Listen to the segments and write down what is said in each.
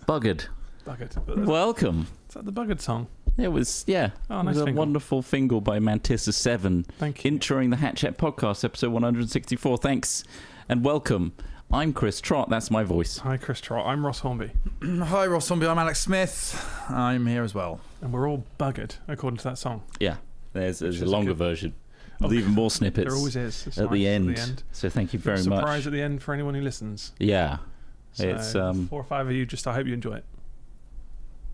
Buggered. Welcome. Is that the Buggered song? It was, yeah. Oh, it was nice a fingal. wonderful fingal by Mantissa7. Thank you. Introing the Hatchet Podcast, episode 164. Thanks and welcome. I'm Chris Trott. That's my voice. Hi, Chris Trott. I'm Ross Hornby. Hi, Ross Hornby. I'm Alex Smith. I'm here as well. And we're all buggered, according to that song. Yeah. There's Which a is longer good- version with even more snippets. There always is. It's at nice the end. So thank you very much. Surprise at the end for anyone who listens. Yeah. So It's 4 or 5 of you. I hope you enjoy it.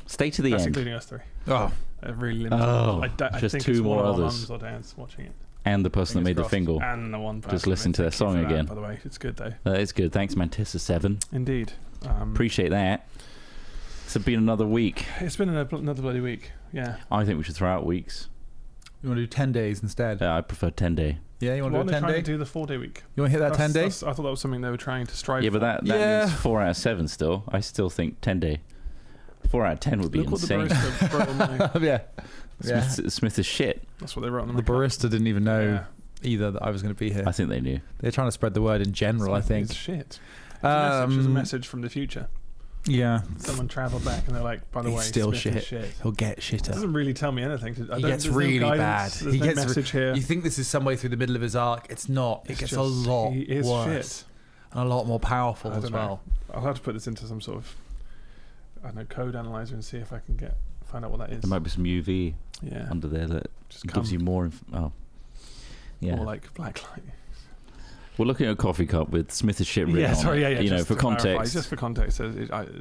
stay to the That's end. including us 3. Oh, Really limited. Oh, I just think 2 it's more one of our others. mums or dads watching it. And the person that made the Fingers fingal. crossed. And the one person. Just listen to their Thank you song for that, again. By the way, it's good though. It's good. Thanks, Mantissa7. Indeed. Appreciate that. It's been another week. It's been another bloody week. Yeah. I think we should throw out weeks. you want to do 10 days instead? I prefer 10 day. Yeah, you want Why to are do they 10 trying day? to do the 4-day week? You want to hit that 10 day? I thought that was something they were trying to strive Yeah, for. but that Yeah. means 4 out of 7 still. I still think 10 day. 4 out of 10 would be Look insane. what the barista wrote on the- Yeah. Smith is shit. That's what they wrote on The barista didn't even know Yeah. either that I was going to be here. I think they knew. They're trying to spread the word in general, I think. It's shit. It's a Um, message from the future. Yeah. Someone travelled back and they're like, by the He's way, still Smith is shit. He'll get It shitter. doesn't really tell me anything. He gets really bad. There's no message here. You think this is some way through the middle of his arc. It's not. It It's gets a just- lot he is worse. shit. And a lot more powerful I as don't well. know. I'll have to put this into some sort of, I don't know, code analyzer and see if I can find out what that is. There might be some UV Yeah. under there that Just gives you more. Yeah. More like black light. We're looking at a coffee cup with Smith is shit written on it. You know, just for to clarify, context. just for context,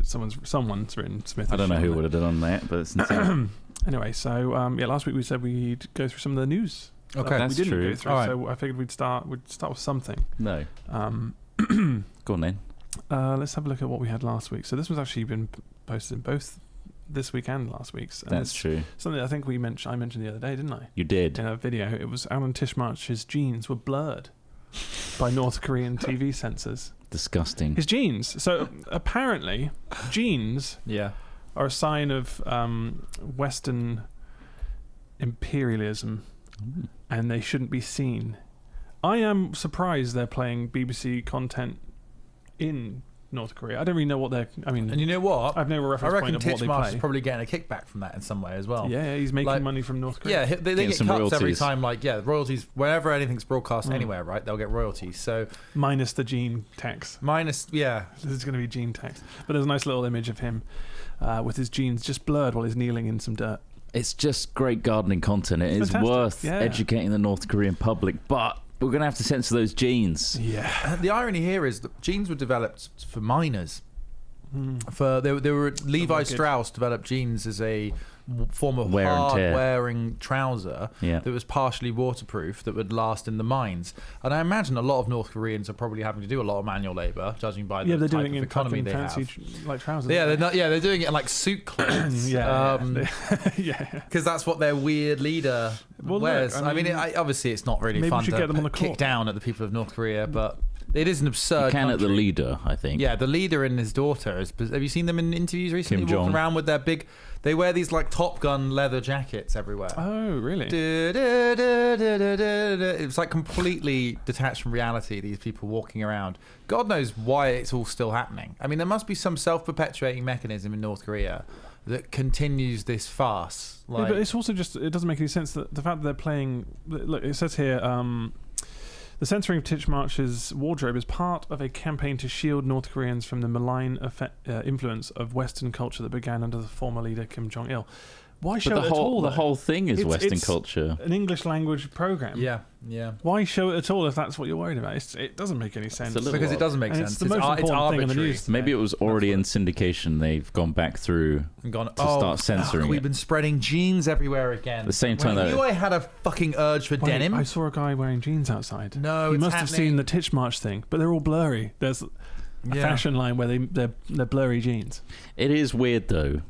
someone's written Smith. I is don't know shit who on would it. have done that, but it's insane. Anyway, so last week we said we'd go through some of the news. Okay. that That's we didn't true. go through, All right. so I figured we'd start with something. No. Go on then. Let's have a look at what we had last week. So this was actually been posted in both this week and last week's. And That's it's true. something I think I mentioned the other day, didn't I? You did. In a video, it was Alan Tishmarch's genes were blurred by North Korean TV censors. Disgusting. His genes. So apparently, genes Yeah. are a sign of Western imperialism, and they shouldn't be seen. I am surprised they're playing BBC content in North Korea. I don't really know what they're. I mean, And you know what? I've no I reference reckon point of what they Titchmarsh is play. probably getting a kickback from that in some way as well. Yeah, he's making Like- money from North Korea. Yeah, they Getting get some cuts every royalties. time. Like, yeah, royalties. Whenever anything's broadcast Mm. anywhere, right? They'll get royalties. So Minus the gene tax. minus, yeah, This is going to be gene tax. But there's a nice little image of him with his genes just blurred while he's kneeling in some dirt. It's just great gardening content. It It's is fantastic. worth Yeah. educating the North Korean public, but we're going to have to censor those genes. Yeah. The irony here is that genes were developed for miners. Mm. For they were Levi rugged. Strauss developed jeans as a form of Wear and hard tear. wearing trouser Yeah. that was partially waterproof that would last in the mines. And I imagine a lot of North Koreans are probably having to do a lot of manual labour, judging by the Yeah, they're type doing it of in economy fucking they fancy have. like trousers. Yeah, aren't they're doing it in like suit clothes. yeah. Because Yeah. that's what their weird leader Well, look, wears. I mean, Obviously it's not really maybe we fun should to get them on the kick court. down at the people of North Korea, but it is an absurd You can at the country. leader, I think. Yeah, the leader and his daughter. Have you seen them in interviews recently? Kim Walking Jong. around with their big. They wear these like Top Gun leather jackets everywhere. Oh, really? It's like completely detached from reality. These people walking around. God knows why it's all still happening. I mean, there must be some self-perpetuating mechanism in North Korea that continues this farce. Yeah, Like, but it's also just, it doesn't make any sense that the fact that they're playing, look, it says here, the censoring of Titchmarch's wardrobe is part of a campaign to shield North Koreans from the malign influence of Western culture that began under the former leader Kim Jong-il. Why show But it at all? the though? whole thing is It's- Western it's culture. An English language program. yeah. Why show it at all if that's what you're worried about? It doesn't make any sense. a little Because it doesn't make And sense. it's the most important thing in the arbitrary. news. Maybe it was already in syndication. They've gone back through And gone, to start censoring we've it. been spreading jeans everywhere again. At the same time, When I though, knew I had a fucking urge for Wait, denim. I saw a guy wearing jeans outside. No, he it's must have happening. seen the Titchmarch thing, but they're all blurry. There's a fashion line where they're blurry jeans. it is weird though.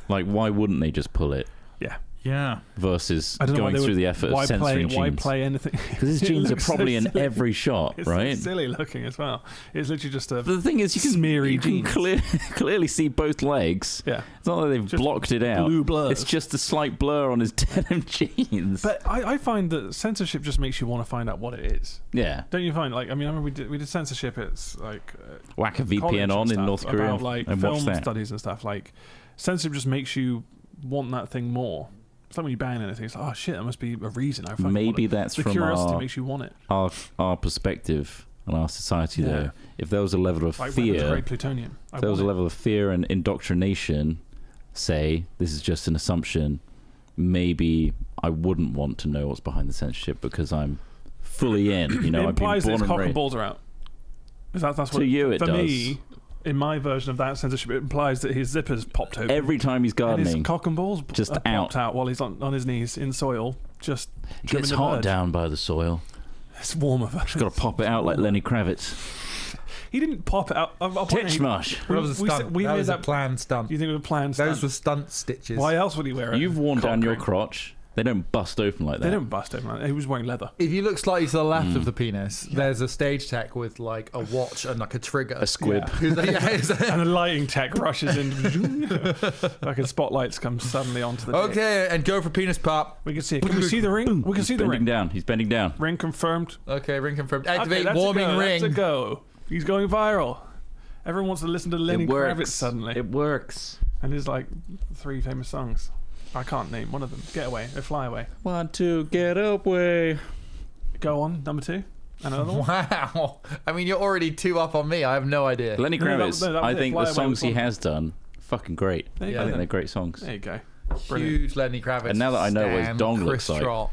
Like, why wouldn't they just pull it? Yeah. Yeah. versus I don't know why going they through would- the effort why of censoring play, Why genes. play anything? Because his It genes are looks so probably in silly. every shot, It's right? so silly looking as well. It's literally just a But the thing is, you can, smeary you can genes. clearly see both legs. Yeah. It's not like they've Just blocked it out. blue blurs. It's just a slight blur on his denim jeans. But I find that censorship just makes you want to find out what it is. yeah. Don't you find? Like, I mean, I remember we did censorship. It's like Whack a college VPN and on in stuff North Korea about, like, and film watch that. studies and stuff. Like, censorship just makes you want that thing more. It's like when you bang anything. It's like, oh shit, there must be a reason. I fucking want Maybe it. that's The from curiosity our, makes you want it. our perspective and our society, Yeah. though. If there was a level of Like weapons fear, grade plutonium. I if there was a want it. level of fear and indoctrination, say, this is just an assumption, maybe I wouldn't want to know what's behind the censorship because I'm fully in. You know, It I've been implies that born his and cock and raised. balls are out. That's what To you, it for does. me. In my version of that censorship, it implies that his zipper's popped open. Every time he's and his gardening, cock and balls just are popped out. out while he's on his knees in soil, just it trimming gets the hot bird. down by the soil. It's warmer. Just got to pop it out like Lenny Kravitz. He didn't pop it out. I'll point out, he- Titchmush. That was a we stunt. said- we that made was that- a planned stunt. You think it was a planned stunt? Those were stunt stitches. Why else would he wear it? You've worn down your ring. crotch. They don't bust open like that. They don't bust him. Like, he was wearing leather. If you look slightly to the left of the penis, there's a stage tech with like a watch and like a trigger. A squib. Who's like, yeah, it's- And the lighting tech rushes in. Fucking spotlights come suddenly onto the. dick. okay, and go for penis pop. We can see it. Can we see the ring? We can see the Bending ring. down. He's bending down. Ring confirmed. Okay, ring confirmed. Okay, Activate that's warming a go. ring. That's a go. He's going viral. Everyone wants to listen to Lenny It works. Kravitz suddenly. It works. And his like 3 famous songs. I can't name one of them. Get Away or Fly Away. Want to get away. Go on, number 2. Another one. Wow. I mean, you're already 2 up on me. I have no idea. Lenny No, that Kravitz, was- no, that was I it. think Fly the Away songs was he one. has done, fucking great. There you Yeah. I go. think then. they're great songs. There you go. Brilliant. Huge Lenny Kravitz. And now that I know what his stan, dong Chris looks like. Trott.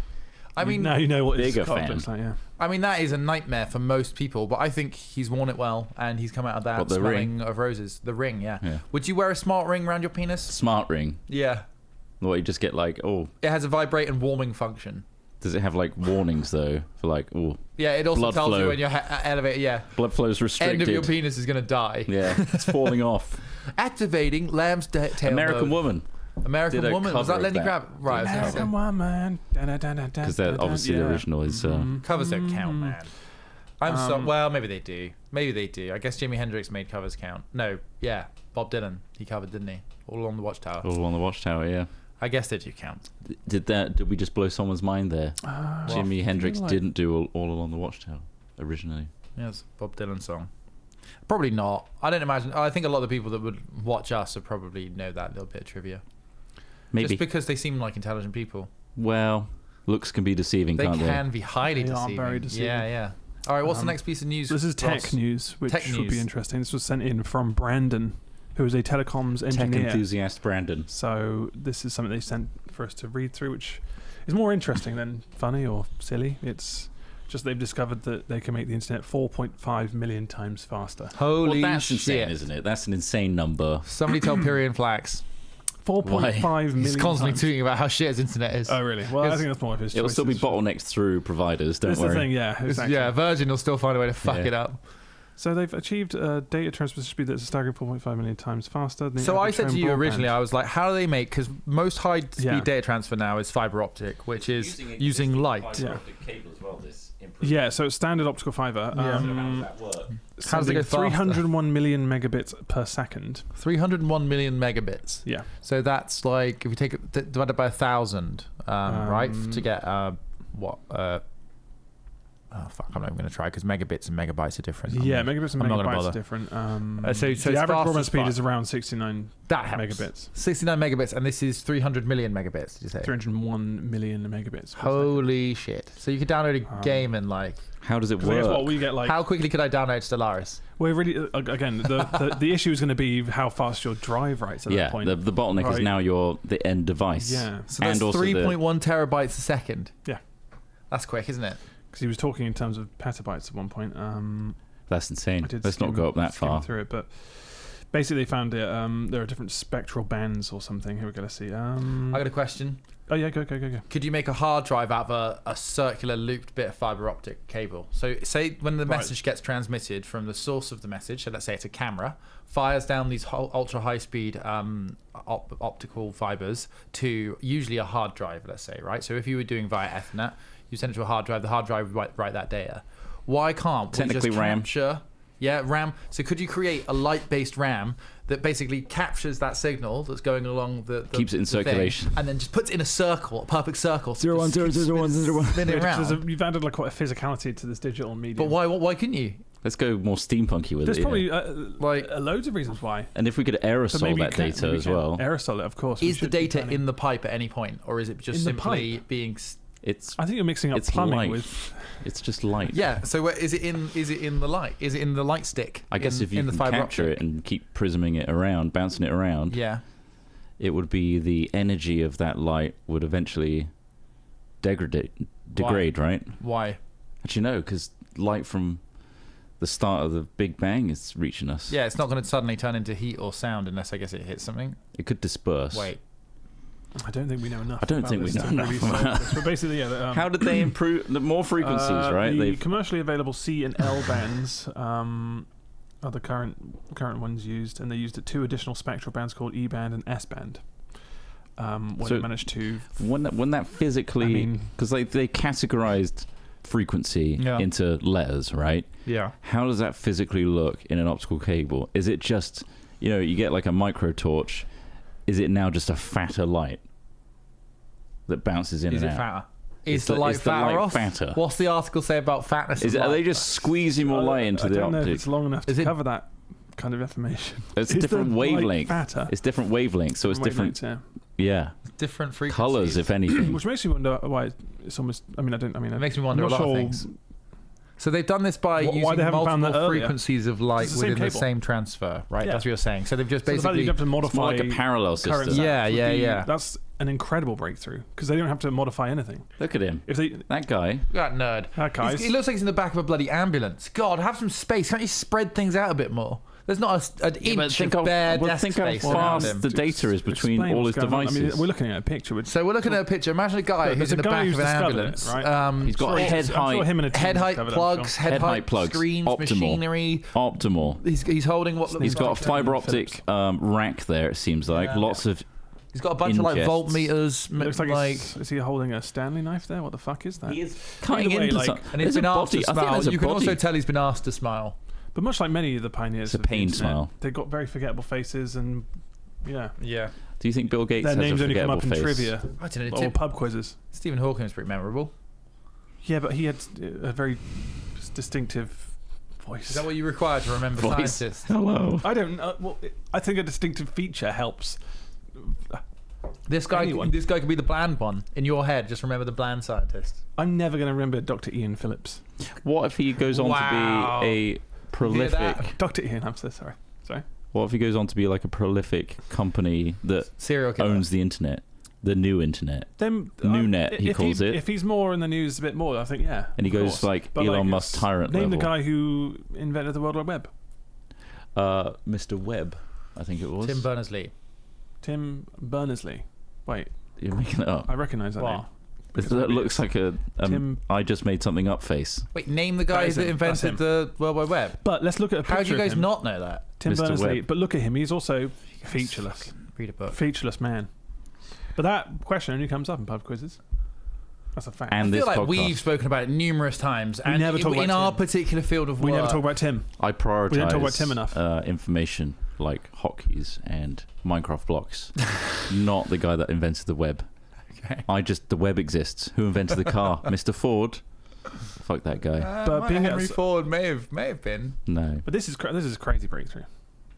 I mean, now you know what his bigger cock fan. looks like. Yeah. I mean, that is a nightmare for most people, but I think he's worn it well, and he's come out of that What, the smelling of roses. The ring, yeah. Yeah. Would you wear a smart ring around your penis? Smart ring. Yeah. What, you just get like, oh, It has a vibrate and warming function. does it have like warnings though? For like, oh, Yeah, it also Blood tells flow. you when you're elevated. Yeah, blood flow's restricted. end of your penis is gonna die. Yeah, it's falling off. Activating lamb's tail. American mode. Woman. American did a Woman. Was cover that of Lenny that. Kravitz? Right. I was gonna say. American woman. Because they're obviously the original is. Covers don't count, man. I'm so Um, well. Maybe they do. Maybe they do. I guess Jimi Hendrix made covers count. No, yeah, Bob Dylan. He covered, didn't he? All Along the Watchtower. All on the Watchtower, yeah. I guess they do count. Did we just blow someone's mind there? Jimi Hendrix like- didn't do all Along the Watchtower originally. Yes, Bob Dylan song. Probably not. I don't imagine. I think a lot of the people that would watch us would probably know that little bit of trivia. Maybe. Just because they seem like intelligent people. Well, looks can be deceiving, They can't can be highly They are deceiving. very deceiving. Yeah, yeah. All right, what's the Um, next piece of news? This is tech Ross? news, which Tech should news. be interesting. This was sent in from Brandon, who is a telecoms they? Tech engineer. enthusiast Brandon. So this is something they sent for us to read through, which is more interesting than funny or silly. It's just they've discovered that they can make the internet 4.5 million times faster. Holy Well, that's shit. insane, isn't it? That's an insane number. Somebody tell Pyrian Flax. 4.5 million He's constantly times. tweeting about how shit his internet is. Oh, really? Well, I It's- think that's more of his It'll still be choices. bottlenecks through providers, don't That's worry. the thing, yeah. Exactly. Yeah, Virgin will still find a way to fuck Yeah. it up. So they've achieved a data transmission speed that's a staggering 4.5 million times faster than the So I average said to home you originally, broadband. I was like, how do they make? Because most high-speed Yeah. data transfer now is fiber optic, which is using light. Yeah. cable as well, this Yeah, so it's standard optical fiber. Yeah. How does it go faster? 301 million megabits per second. 301 million megabits. Yeah. So that's like if you take it divided by 1,000, right? To get what? Oh fuck! I'm not even going to try because megabits and megabytes are different. Yeah, megabits and I'm not gonna megabytes bother. are different. So the it's average fast broadband as speed fuck. is around 69 that helps. megabits. 69 megabits, and this is 300 million megabits. Did you say? 301 million megabits. per Holy shit! So you could download a game in like. How does it second. 'Cause I guess work? what we get like. How quickly could I download Stellaris? We're really again the issue is going to be how fast your drive rates at Yeah, that point. the bottleneck is Right. now the end device. Yeah. So that's and also 3.1 terabytes a second. Yeah. That's quick, isn't it? Because he was talking in terms of petabytes at one point. That's insane. I did Let's not skim- go up that skim far. through it, but basically they found it. There are different spectral bands or something. Here we're going to see. I got a question. Oh yeah, go. Could you make a hard drive out of a circular looped bit of fiber optic cable? So say when the message gets transmitted from the source of the message, so let's say it's a camera, fires down these ultra high speed optical fibers to usually a hard drive, let's say, right? So if you were doing via Ethernet, you send it to a hard drive, the hard drive would write that data. Why can't we Technically just RAM. capture... Yeah, RAM. So could you create a light-based RAM that basically captures that signal that's going along the Keeps it in the thing, circulation. and then just puts it in a circle, a perfect circle. So 0 1 0 0 1 0 1. Spin it around. You've added like quite a physicality to this digital medium. But why couldn't you? Let's go more steampunky with There's it. probably Like- loads of reasons why. And if we could But aerosol maybe that data as well, Aerosol it, of course. we Is the should be data planning. in the pipe at any point, or is it just In the simply pipe? being... it's I think you're mixing up it's plumbing light. with. it's just light. Yeah, so is it in the light? Is it in the light stick? I guess if you in can the fiber capture optic? it and keep prisming it around, bouncing it around, Yeah. it would be the energy of that light would eventually degrade, right? Why? Actually, no, because light from the start of the Big Bang is reaching us. Yeah, it's not going to suddenly turn into heat or sound unless I guess it hits something. It could disperse. Wait. I don't think we know enough. I don't about think we this know to enough really solve this. But basically, yeah. How did they improve the more frequencies, right? The They've commercially available C and L bands are the current ones used, and they used 2 additional spectral bands called E band and S band. When So it managed to, when that physically, because they categorized frequency into letters, right? Yeah. How does that physically look in an optical cable? Is it just, you get like a micro torch? Is it now just a fatter light that bounces in Is and it out? fatter? Is the light fatter? What's the article say about fatness? Are they just squeezing more light into I the don't know if optic? it's long enough to Is it- cover that kind of information. It's Is different the light wavelength. fatter? It's different wavelengths, so it's different. Wavelengths, Yeah, different frequencies? colors, if anything. Which makes me wonder why it's almost. I mean, It makes me wonder a I'm not lot of sure things. So they've done this by Why using they haven't found multiple that earlier. frequencies of light It's the same within the cable. same transfer, right? Yeah. That's what you're saying. So they've just So the fact that basically... you have to It's modify more like a parallel current system. Yeah, would yeah, be- yeah. That's an incredible breakthrough because they don't have to modify anything. Look at him. If they That guy. That nerd. that guy's He looks like he's in the back of a bloody ambulance. God, have some space. Can't you spread things out a bit more? There's not an inch of bare desk think how space around fast him. the data is between explain all what's his going on. devices. I mean, we're looking at a picture. Which, So we're looking at a picture. Imagine a guy Look, who's there's in a the guy back who's of an discovered it, ambulance. right? He's got I'm head sure height. him and a team Head height discovered it, plugs, I'm head height plugs, screens, optimal. machinery. Optimal. He's holding what looks He's got a like fiber Phillips. optic rack there. It seems like Yeah. lots of. He's got a bunch of like ingests. voltmeters. It looks like, is he holding a Stanley knife there? What the fuck is that? He is cutting Either way, into like- something. And he's been asked to smile. You can also tell he's been asked to smile. But much like many of the pioneers, It's a of the pained internet, smile. They've got very forgettable faces, and yeah, Yeah. Do you think Bill Gates their has names a only come forgettable up in face? trivia I don't know. or pub quizzes. Stephen Hawking was pretty memorable. Yeah, but he had a very distinctive voice. Is that what you require to remember Voice. scientists? Hello. I don't know. Well, I think a distinctive feature helps. This guy Anyone. could be the bland one in your head. Just remember the bland scientist. I'm never going to remember Dr. Ian Phillips. What if he goes on Wow. to be a prolific? Dr. Ian, I'm so sorry. What if he goes on to be like a prolific company that Serial killer. owns the internet, the new internet, Then Noonet, he calls it. If he's more in the news a bit more, I think yeah. and he of goes course. like But, Elon like, Musk tyrant Name level. the guy who invented the World Wide Web. Mr. Webb, I think it was. Tim Berners-Lee. Tim Berners-Lee. Wait, You're making it up. I recognise that What? name. Because That maybe looks it's- like a Tim- I just made something up face. Wait, name the guy is that him. That's invented him. the World Wide Web. But let's look at a picture How do you of guys him. not know that? Tim Mr. Berners-Lee. Webb. But look at him. He's also featureless. Read a book. Featureless man. But that question only comes up in pub quizzes. That's a fact. And I this feel like podcast, we've spoken about it numerous times, We and never talk in about our Tim. particular field of we work, never talk about Tim. I prioritize We don't talk about Tim enough. Information like hotkeys and Minecraft blocks, not the guy that invented the web. Okay. The web exists. Who invented the car? Mr. Ford? Fuck that guy. But being Henry at- Ford may have been. No. But this is a crazy breakthrough.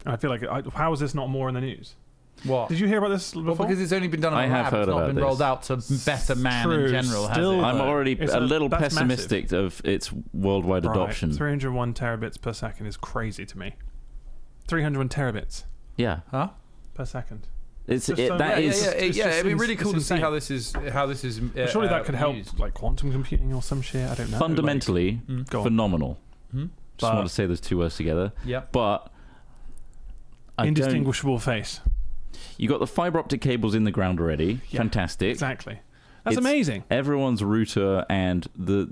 I feel like how is this not more in the news? What? Did you hear about this before? Well, because it's only been done in I a have lab. heard It's not about been this. rolled out to better man True, in general, has still- it? I'm already It's a little that's pessimistic of its worldwide Right, adoption. 301 terabits per second is crazy to me. 301 terabits Yeah. Huh? per second. It's Just it, so- that yeah, is it's It'd be just really cool to see insane. how this is. Surely that could help, used. like quantum computing or some shit. I don't know. fundamentally Go on. phenomenal. Hmm? Just But- want to say those two words together. Yep. But I don't, Indistinguishable face. You got the fiber optic cables in the ground already. Yeah, Fantastic. Exactly. That's It's amazing. Everyone's router, and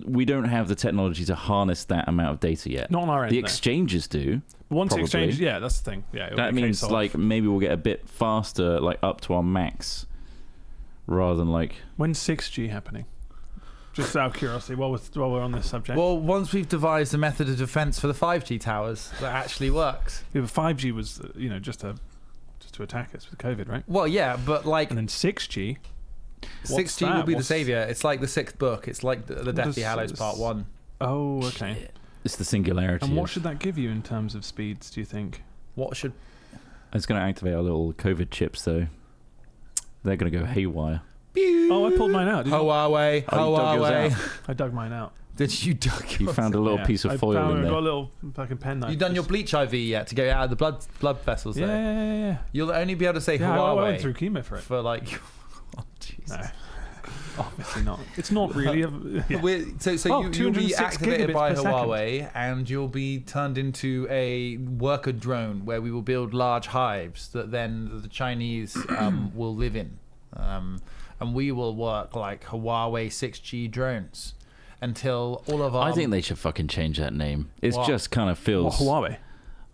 we don't have the technology to harness that amount of data yet. Not on our end. The no. exchanges do. Once probably. exchange, yeah, that's the thing. Yeah, it'll That be a means case of- like maybe we'll get a bit faster, like up to our max, rather than like. When's 6G happening? Just out of curiosity, while we're on this subject. Well, once we've devised a method of defense for the 5G towers that actually works. Yeah, but 5G was, just to attack us with COVID, right? Well, yeah, but like And then 6G. 6G will be the savior. It's like the 6th book. It's like the Deathly Hallows Part 1. Oh, okay. It's the singularity. And what of- should that give you in terms of speeds, do you think? What should... It's going to activate our little COVID chips, though. They're going to go haywire. Oh, I pulled mine out. Did you? Huawei, Oh, you dug yours Huawei. out. I dug mine out. Did you dug You yours found a out? little Yeah. piece of I foil found, in I there. got a little fucking pen knife. You done your bleach IV yet to get out of the blood vessels? Yeah, Though? yeah. You'll only be able to say Yeah, I Huawei went through chemo for it. for like... Oh, Jesus. No. Obviously not. It's not really. Yeah. So Oh, you'll be 206 activated gigabits by per second. Huawei, and you'll be turned into a worker drone where we will build large hives that then the Chinese will live in, and we will work like Huawei 6G drones until all of our. I think they should fucking change that name. It What? just kind of feels. What, Huawei?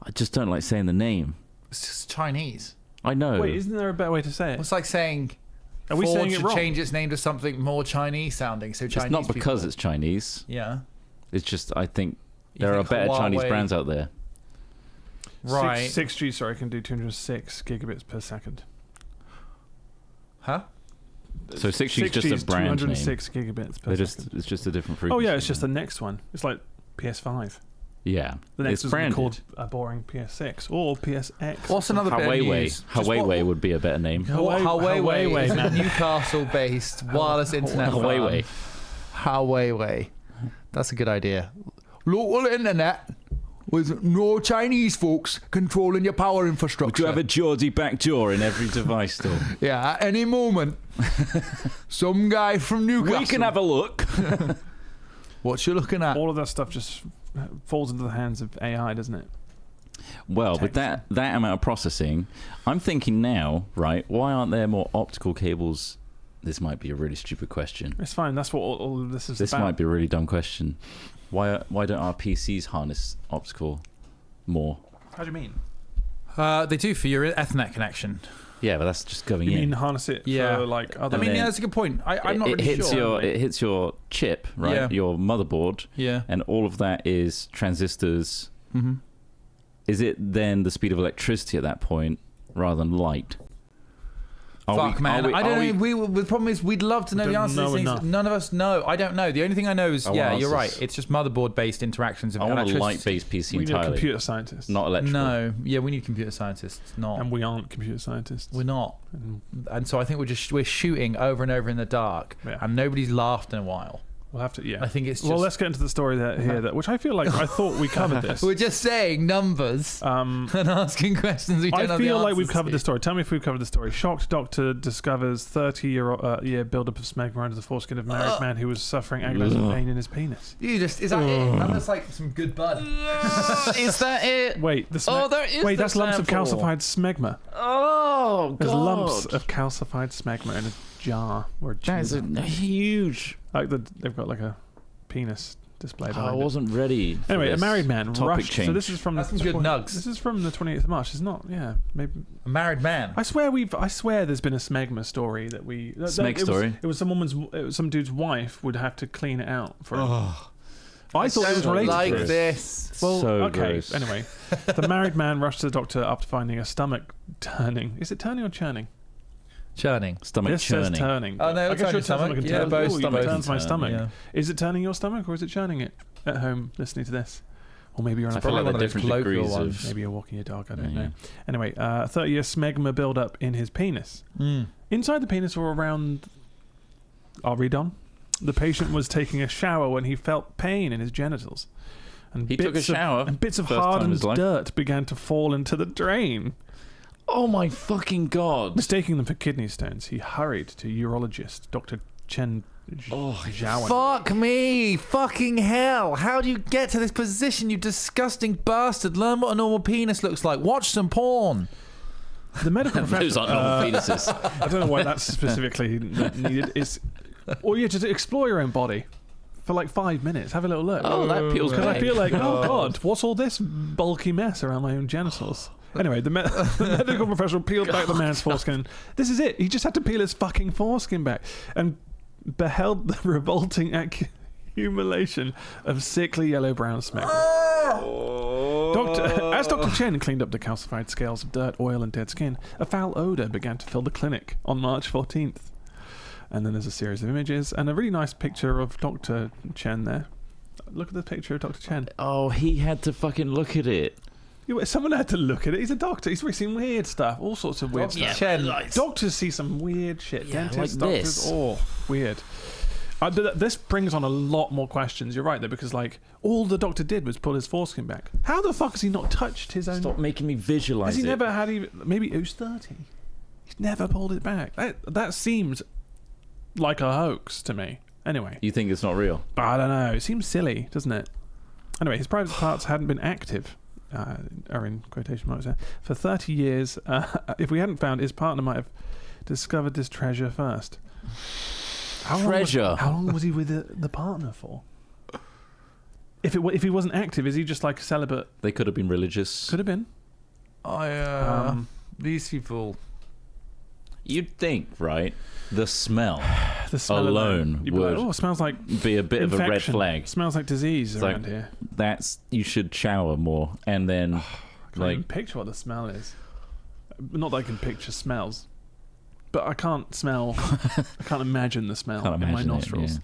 I just don't like saying the name. It's just Chinese. I know. Wait, isn't there a better way to say it? It's like saying. Are we Ford saying it should wrong? change its name to something more Chinese sounding. So Chinese. It's not because people- it's Chinese. Yeah. It's just I think You there are think better Chinese Huawei- brands out there. Right. 6G, sorry, can do 206 gigabits per second. Huh? So 6G is just a brand name. 206 gigabits per second. It's just a different frequency. Oh yeah, it's just the next one. It's like PS5. Yeah. The next it's one's gonna be branded. called a boring PS6 or PSX. What's another bit of Huawei. news? Just Huawei would be a better name. Huawei is a man. Newcastle-based wireless internet firm. Huawei. Huawei. That's a good idea. Local internet with no Chinese folks controlling your power infrastructure. Would you have a Geordie backdoor in every device store? Yeah, at any moment, some guy from Newcastle. We can have a look. What you looking at? All of that stuff just falls into the hands of AI, doesn't it? Well, with that amount of processing, I'm thinking now, right, why aren't there more optical cables? This might be a really stupid question. It's fine. That's what all of this is This about. might be a really dumb question. Why don't our PCs harness optical more? How do you mean? They do for your Ethernet connection. Yeah, but that's just going You in. mean harness it Yeah. for like other... I mean, then yeah, that's a good point. I'm not it really hits sure. it hits your chip, right? Yeah. Your motherboard, Yeah. and all of that is transistors. Mm-hmm. Is it then the speed of electricity at that point rather than light? Fuck, man. I don't know. The problem is, we'd love to know We the don't answer to know these things. enough. None of us know. I don't know. The only thing I know is, I want yeah, you're answers. right. It's just motherboard-based interactions of I want a electricity. light-based PC we need a entirely, computer scientist. not electrical. No. Yeah, we need computer scientists. Not. And we aren't computer scientists. We're not. And And so I think we're shooting over and over in the dark, Yeah. and nobody's laughed in a while. we'll have to... Yeah. I think it's just... Well, let's get into the story which I feel like I thought we covered this. We're just saying numbers and asking questions we don't I have the feel like we've answers covered to. the story. Tell me if we've covered the story. Shocked doctor discovers 30-year buildup of smegma under the foreskin of married man who was suffering agonizing pain in his penis. Is that it? That's like some good bud. Is that it? Wait, there is wait, the that's lumps of sample. calcified smegma. Oh, God. There's lumps of calcified smegma in a jar or a That is a tube. huge... They've got like a penis display I behind it. wasn't ready for Anyway, a this married man topic rushed. change. So this is from That's the some good nugs. This is from the 28th of March. It's not. Yeah, maybe. A married man. I swear there's been a smegma story that we. Smeg story? It was some dude's wife would have to clean it out for him. I thought it was so related like to this. this. Well, So okay. gross. Anyway, the married man rushed to the doctor after finding a stomach turning. Is it turning or churning? Churning. Stomach This churning. says turning. Oh, no, I it's guess on your your stomach. can Yeah, turn. both Ooh, stomachs it turns my turn, stomach. yeah. Is it turning your stomach or is it churning it at home listening to this? Or maybe you're on I a feel Probably like one they're of those different colloquial degrees ones. of... Maybe you're walking your dog. I don't Yeah. know. Anyway, 30-year smegma buildup in his penis. Mm. Inside the penis or around... I'll read on. The patient was taking a shower when he felt pain in his genitals. And He took a shower and bits of first time in hardened his life? dirt began to fall into the drain. Oh my fucking God. Mistaking them for kidney stones, he hurried to urologist Dr. Chen Zhaowen. Fuck me. Fucking hell. How do you get to this position, you disgusting bastard? Learn what a normal penis looks like. Watch some porn. The medical Those professional. aren't normal penises. I don't know why that's specifically needed. It's, or you just explore your own body for like 5 minutes. Have a little look. Oh, that peels Because back. I feel like, oh God, what's all this bulky mess around my own genitals? Anyway, the medical professional peeled back the man's foreskin. This is it. He just had to peel his fucking foreskin back and beheld the revolting accumulation of sickly yellow-brown smegma. As Dr. Chen cleaned up the calcified scales of dirt, oil, and dead skin, a foul odour began to fill the clinic on March 14th. And then there's a series of images and a really nice picture of Dr. Chen there. Look at the picture of Dr. Chen. Oh, he had to fucking look at it. Someone had to look at it. He's a doctor. He's seen weird stuff. All sorts of weird stuff. Chen. Doctors see some weird shit. Yeah, Dentists, like doctors, this. oh, weird. This brings on a lot more questions. You're right, though, because like all the doctor did was pull his foreskin back. How the fuck has he not touched his own? Stop making me visualize Has he it. never had even? Maybe he was 30. He's never pulled it back. That seems like a hoax to me. Anyway, You think it's not real? I don't know. It seems silly, doesn't it? Anyway, his private parts hadn't been active. Are in quotation marks there, for 30 years. If we hadn't found, his partner might have discovered this treasure first. How long was he with the partner for? If he wasn't active, is he just like a celibate? They could have been religious. Could have been. These people. You'd think, right? The smell The smell alone You'd be like, would oh, it smells like be a bit of a red infection. flag. Smells like disease It's around like- here. That's you should shower more, and then I can't even like picture what the smell is. Not that I can picture smells, but I can't smell. I can't imagine the smell Can't in my imagine it, nostrils. yeah.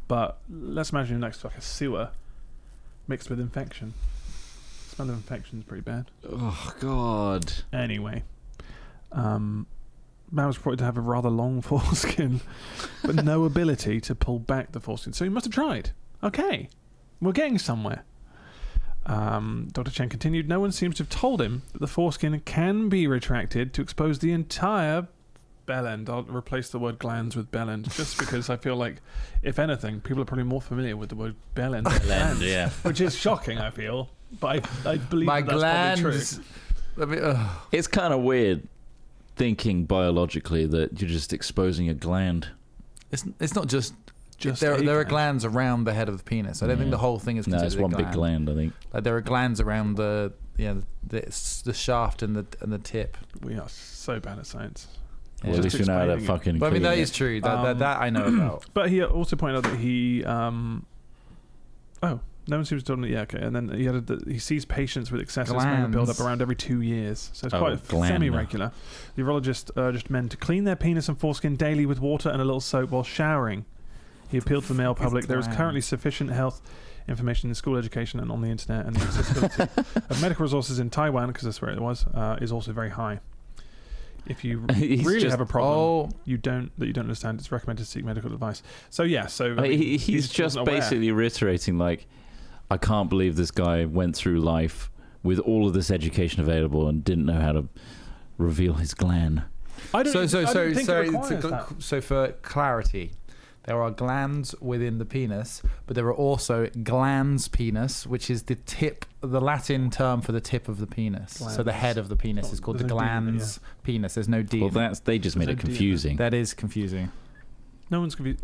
But let's imagine you're next to like a sewer mixed with infection. Smell of infection is pretty bad. oh god. Anyway, man was reported to have a rather long foreskin, but no ability to pull back the foreskin. So he must have tried. Okay, we're getting somewhere. Dr. Chen continued, no one seems to have told him that the foreskin can be retracted to expose the entire bell end. I'll replace the word glands with bell end, just because I feel like, if anything, people are probably more familiar with the word bell end than glands, yeah. which is shocking, I feel. But I believe My that's probably glands. true. Let me, It's kind of weird thinking biologically that you're just exposing a gland. it's not just. Just there a are gland. glands around the head of the penis. I don't think Yeah. the whole thing is No, considered it's one a big gland, I think. Like there are glands around the shaft and the tip. We are so bad at science. Well, at Just least you know how to explaining it. fucking. But I mean clean that it. is true. That I know about. But he also pointed out that he no one seems to have done it. Yeah, okay. And then he sees patients with excessive smegma build up Glands. around every 2 years. So it's Oh, quite gland. semi-regular. The urologist urged men to clean their penis and foreskin daily with water and a little soap while showering. He appealed to the male public. There is currently sufficient health information in school education and on the internet, and the accessibility of medical resources in Taiwan, because that's where it was, is also very high. If you He's really just- have a problem Oh, you don't understand, it's recommended to seek medical advice. So yeah, so He's just wasn't aware. basically reiterating, like, I can't believe this guy went through life with all of this education available and didn't know how to reveal his gland. I don't think it requires that. so for clarity, there are glands within the penis, but there are also glans penis, which is the tip, the Latin term for the tip of the penis. So the Glans. head of the penis is called the There's no D in it, glans penis. There's no D. Well, in it. they just made There's it no D in it. confusing. That is confusing. No one's confused.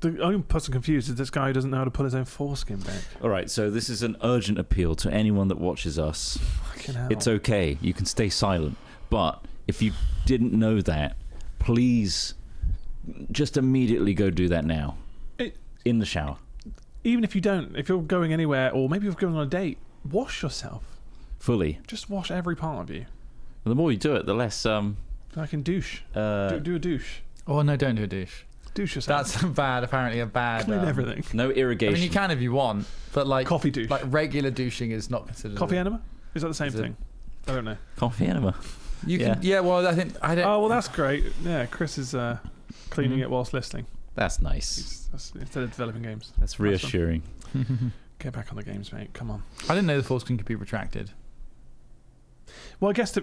The only person confused is this guy who doesn't know how to pull his own foreskin back. All right, so this is an urgent appeal to anyone that watches us. Fucking hell. It's okay. You can stay silent. But if you didn't know that, please just immediately go do that now. In the shower. Even if you don't, if you're going anywhere, or maybe you're going on a date, wash yourself. Fully. Just wash every part of you. The more you do it, the less... Like in douche. Do a douche. Oh no, don't do a douche. Douche yourself. That's apparently a bad. Clean everything. no I irrigation. mean, you can if you want, but like Coffee douche. like regular douching is not considered. Coffee enema? Is that the same Is it? thing? I don't know. Coffee enema. You can, yeah. Well, I don't. Oh, well, that's great. Yeah, Chris is cleaning Mhm. it whilst listening. That's nice. Instead of developing games. That's reassuring. Get back on the games, mate. Come on. I didn't know the foreskin could be retracted. Well, I guess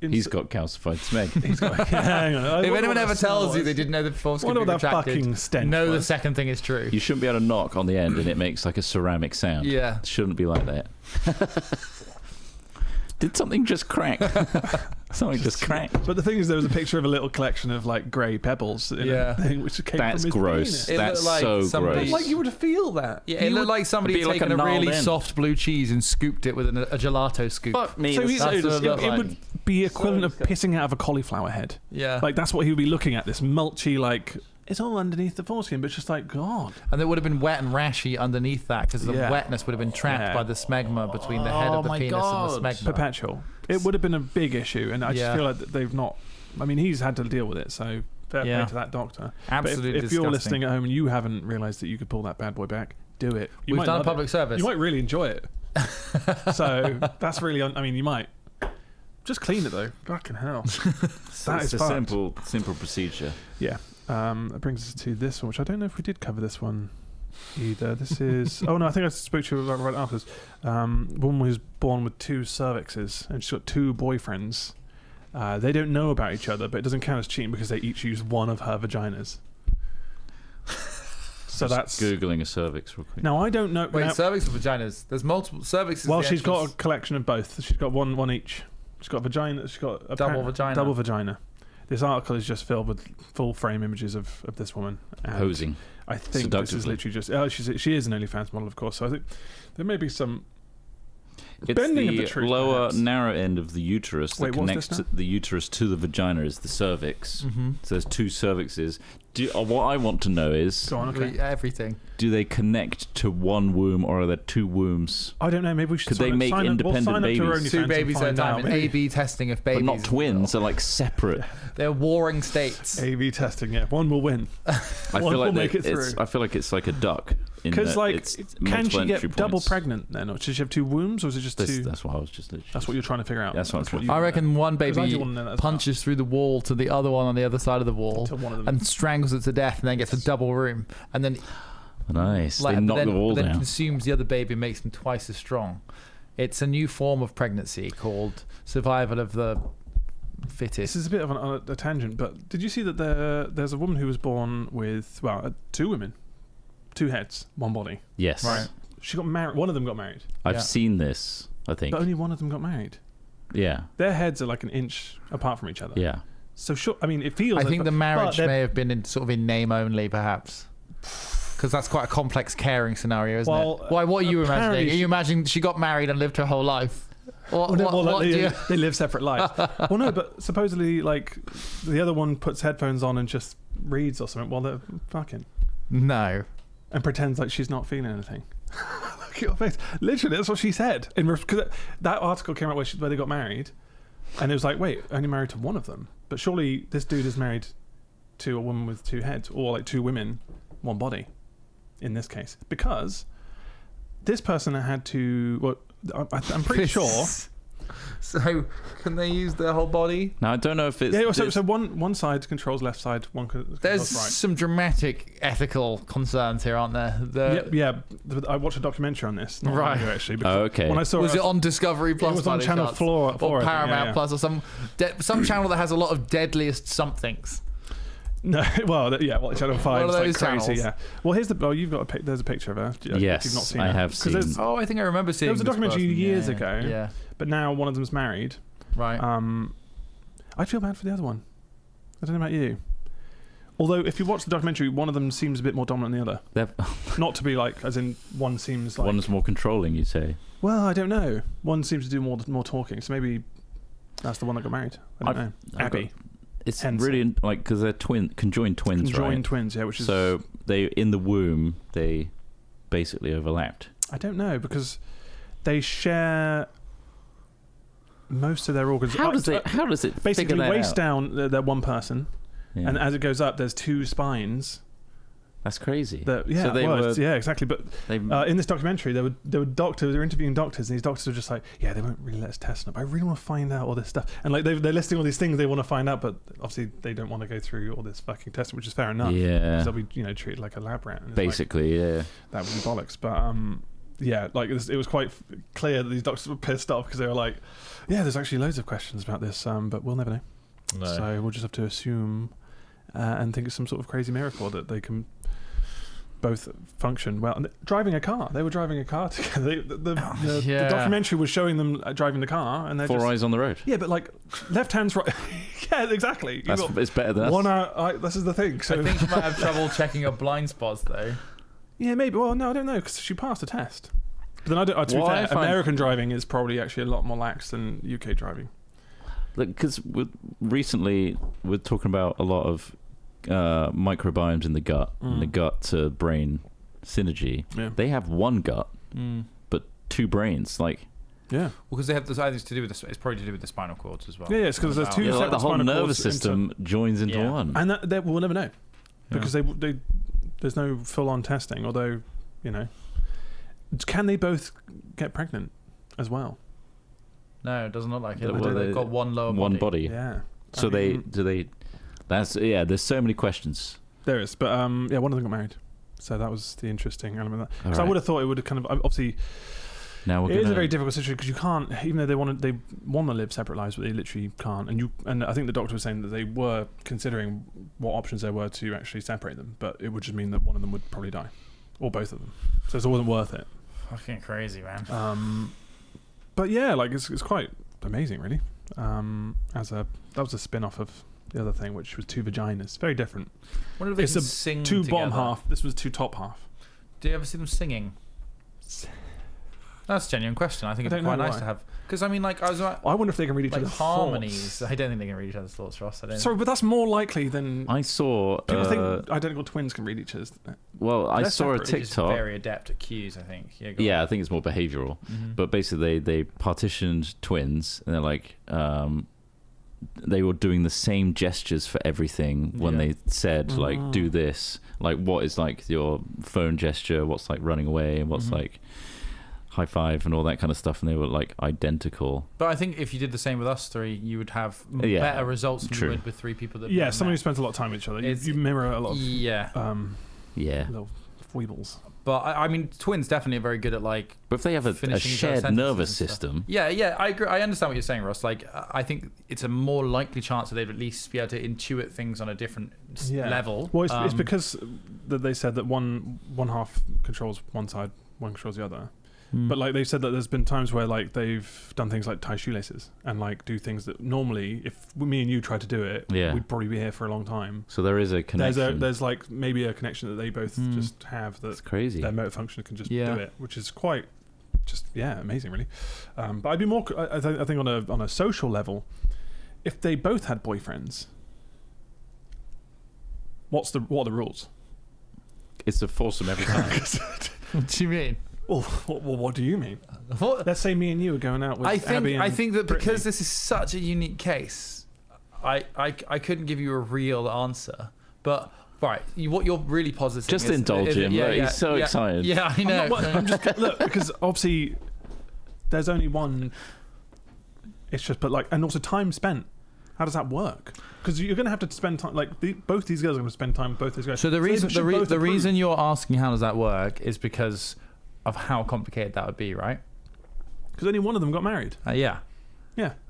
He's got calcified smeg. He's got. Hang on. If anyone ever tells you they didn't know the foreskin Wonder could be what that retracted, fucking stench know the was. second thing is true. You shouldn't be able to knock on the end and it makes like a ceramic sound. Yeah. It shouldn't be like that. Did something just crack? Something just cracked. But the thing is, there was a picture of a little collection of like grey pebbles in a thing, which came That's from his gross. penis. It That's looked like so somebody- gross. Like you would feel that. Yeah, it looked like somebody It'd had be taken like a a really gnarled end. soft blue cheese and scooped it with a gelato scoop. Fuck me. So that's it so disgusting. would be equivalent of pissing out of a cauliflower head. Yeah. Like that's what he would be looking at. This mulchy, like it's all underneath the foreskin, but it's just like God. And it would have been wet and rashy underneath that because the Yeah. wetness would have been trapped Yeah. by the smegma between the head of the my penis God. and the smegma. Perpetual. It would have been a big issue, and I just Yeah. feel like they've not. I mean, he's had to deal with it, so fair Yeah. play to that doctor. Absolutely But if you're disgusting. listening at home and you haven't realised that you could pull that bad boy back, do it. You We've might done a love public it. service. You might really enjoy it. So that's really. I mean, you might just clean it though. Fucking hell. That It's is a fucked. simple procedure. Yeah. That brings us to this one, which I don't know if we did cover this one either. This is. Oh no, I think I spoke to you right after. Woman was born with 2 cervixes, and she's got 2 boyfriends. They don't know about each other, but it doesn't count as cheating because they each use one of her vaginas. So Just that's googling a cervix real quick. Now I don't know. Wait, now, cervix or vaginas? There's multiple cervixes. well, she's got a collection of both. She's got one each. She's got a vagina. She's got a Double vagina. Double vagina. This article is just filled with full frame images of this woman. And Posing. I think this is Seductively. literally just. Oh, she is an OnlyFans model, of course. So I think there may be some. It's Bending of the the truth, lower, perhaps. narrow end of the uterus that Wait, what's connects this now? the uterus to the vagina is the cervix. Mm-hmm. So there's 2 cervixes. What I want to know is, Go on, okay. Everything. do they connect to one womb or are there 2 wombs? I don't know. Maybe we should. Could they make independent we'll sign babies? Up to her 2 OnlyFans babies and at a find out. time. An Maybe. A/B testing of But babies. not twins, they're like separate. They're warring states. A/B testing. Yeah, one will win. I One feel will like make it it's, through. I feel like it's like a duck. Because like, it's can she multiple get entry double points. pregnant then, or does she have 2 wombs, or is it just 2? That's what I was just. Literally. That's what you're trying to figure out. That's what I'm trying to you I wanna reckon know. one 'Cause I baby do wanna know that as well. punches through the wall to the other one on the other side of the wall To one of them. and strangles it to death and then gets a double room and then Nice. like they knock then, the wall then down. consumes the other baby and makes them twice as strong. It's a new form of pregnancy called survival of the fittest. This is a bit of a tangent, but did you see that there's a woman who was born with 2 women, 2 heads, 1 body. Yes. Right. She got married. One of them got married, I've Yeah. seen this. I think. but only one of them got married. Yeah. Their heads are like an inch apart from each other. Yeah. So sure. I mean, it feels. I like, think the marriage but may have been sort of in name only, perhaps. Because that's quite a complex caring scenario, isn't Well, it? Why? What are you apparently imagining? Are she- you imagining she got married and lived her whole life? What do you... they live separate lives. Well, no, but supposedly, like, the other one puts headphones on and just reads or something while they're fucking, No. and pretends like she's not feeling anything. Look at your face. Literally, that's what she said. Because that article came out where they got married, and it was like, wait, only married to one of them. But surely this dude is married to a woman with 2 heads, or like 2 women, 1 body, in this case, because this person had to. Well, I'm pretty sure. So, can they use their whole body? Now I don't know if it's. Yeah, so one side controls left side, one controls There's right. some dramatic ethical concerns here, aren't there? Yeah. I watched a documentary on this. Not long Right. ago, actually. Because Oh, okay. When I saw Was it on Discovery Plus? It was by on any Channel chance? 4, or I think, yeah, Paramount yeah. Plus, or some channel that has a lot of deadliest somethings. No, well, Channel 5 One of is like those crazy. channels. Yeah. Well, here's the. Oh, you've got there's a picture of her. If Yes, you've not seen I her. have 'Cause seen. there's- Oh, I think I remember seeing. There was a this documentary person. years Yeah, ago. Yeah, But now one of them's married. right. I feel bad for the other one. I don't know about you. Although, if you watch the documentary, one of them seems a bit more dominant than the other. They're- Not to be like, as in one seems like. One's more controlling, you say. Well, I don't know. One seems to do more talking, so maybe that's the one that got married. I don't know. I've Abby. It's Hence. really like because they're conjoined twins, Conjoined right? twins, yeah, which is. So they in the womb they basically overlapped. I don't know, because they share most of their organs. How does it Basically, figure that waist out? down, they're one person, Yeah. and as it goes up, there's 2 spines. That's crazy. That, yeah, so they well, were. yeah, exactly. But They, in this documentary, there were doctors. They were interviewing doctors, and these doctors were just like, "Yeah, they won't really let us test them. I really want to find out all this stuff." And like they're listing all these things they want to find out, but obviously they don't want to go through all this fucking testing, which is fair enough. yeah. 'Cause they'll be treated like a lab rat. And it's Basically, yeah. like, that would be bollocks. But yeah, like it was quite clear that these doctors were pissed off because they were like, "Yeah, there's actually loads of questions about this, but we'll never know. So we'll just have to assume and think it's some sort of crazy miracle that they can both function well. And driving a car, they were driving a car together. The documentary was showing them driving the car, and they're Four eyes on the road. Yeah, but like left hand's right. Yeah, exactly. It's better than one eye. This is the thing. So I think she might have trouble checking her blind spots though. Yeah, maybe. Well, no, I don't know because she passed the test. But then I don't. To be fair, American driving is probably actually a lot more lax than UK driving. Look, because recently we're talking about a lot of microbiomes in the gut and the gut to brain synergy. Yeah. They have one gut, but two brains. Like, yeah, well, because they have this. I think it's to do with it's probably to do with the spinal cords as well. Yeah, it's because there's two. Like the whole nervous system joins into one, and that we'll never know because they there's no full-on testing. Although, can they both get pregnant as well? No, it doesn't look like it. Well, They've got one lower body. Yeah. So there's so many questions. There is, but one of them got married, so that was the interesting element of that. Because I would have thought it would have kind of obviously. Now it is a very difficult situation because you can't, even though they want to live separate lives, but they literally can't. And I think the doctor was saying that they were considering what options there were to actually separate them, but it would just mean that one of them would probably die, or both of them. So it wasn't worth it. Fucking crazy, man. But yeah, like it's quite amazing, really. That was a spin-off of the other thing, which was two vaginas, very different. What if they it's can a sing two together? bottom half. This was two top half. Do you ever see them singing? That's a genuine question. I think it's quite nice to have. Because I mean, like, I wonder if they can read each other's harmonies. thoughts. I don't think they can read each other's thoughts, Ross. Sorry, but that's more likely than I saw. People think identical twins can read each other's. Well, I saw a They're just TikTok. very adept at cues, I think. Yeah, I think it's more behavioural. But basically, they partitioned twins, and they're like, they were doing the same gestures for everything when they said like, do this. Like, what is like your phone gesture? What's like running away? And what's like high five and all that kind of stuff, and they were like identical. But I think if you did the same with us three, you would have better results than you would with three people that. Yeah, someone who spends a lot of time with each other. You mirror a lot of little foibles. But I mean, twins definitely are very good at like. But if they have a shared nervous system, yeah, I agree. I understand what you're saying, Ross. Like, I think it's a more likely chance that they'd at least be able to intuit things on a different level. Well, it's because that they said that one half controls one side, one controls the other. But like they said that there's been times where like they've done things like tie shoelaces and like do things that normally, if me and you tried to do it, we'd probably be here for a long time. So there is a connection. There's like maybe a connection that they both just have that. It's crazy. Their motor function can just do it, which is quite amazing, really. But I'd be more. I think on a social level, if they both had boyfriends, what are the rules? It's a foursome every time. What do you mean? Well, what do you mean? Let's say me and you are going out with Abby and I think that Brittany. because this is such a unique case, I couldn't give you a real answer. But right, what you're really positive. Just indulge him. He's so excited. Yeah, I know. I'm just look because obviously there's only one. It's just and also time spent. How does that work? Because you're going to have to spend time. Like both these girls are going to spend time with both these guys. So the reason you're asking how does that work is because of how complicated that would be, right? Because only one of them got married. Yeah.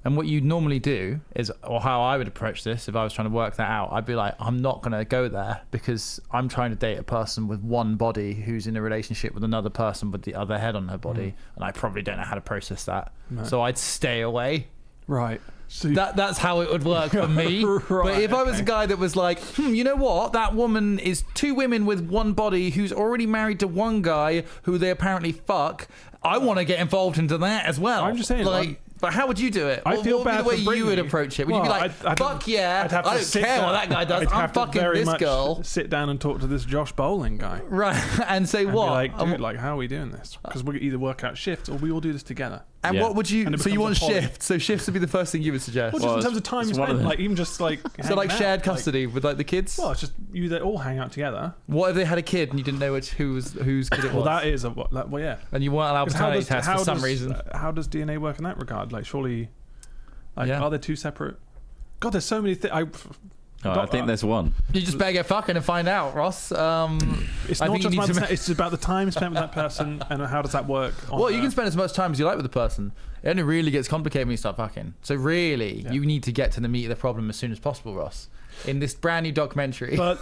And what you normally do is, or how I would approach this if I was trying to work that out, I'd be like, I'm not going to go there because I'm trying to date a person with one body who's in a relationship with another person with the other head on her body, and I probably don't know how to process that. No. So I'd stay away. Right. So that's how it would work for me. Right, but if I was a guy that was like, you know what? That woman is two women with one body who's already married to one guy who they apparently fuck. I want to get involved into that as well. I'm just saying, but how would you do it? I feel bad for the way for you would approach it. Would you be like, fuck yeah, I don't care what that guy does. I'm fucking this girl. Sit down and talk to this Josh Bowling guy. Right, and say what? Be like, dude, like, how are we doing this? Because we either work out shifts or we all do this together. And what would you? So you want shifts? So shifts would be the first thing you would suggest. Well, just in terms of time spent, like even just like so like shared custody with like the kids. Well, it's just they all hang out together. What if they had a kid and you didn't know whose kid it was? Well, that is yeah. And you weren't allowed paternity tests for some reason. How does DNA work in that regard? Like surely, are there two separate? God, there's so many things. I think there's one. You just better get fucking and find out, Ross. It's not just about it's about the time spent with that person and how does that work. Well, you can spend as much time as you like with the person. It only really gets complicated when you start fucking. So really, you need to get to the meat of the problem as soon as possible, Ross. In this brand new documentary. But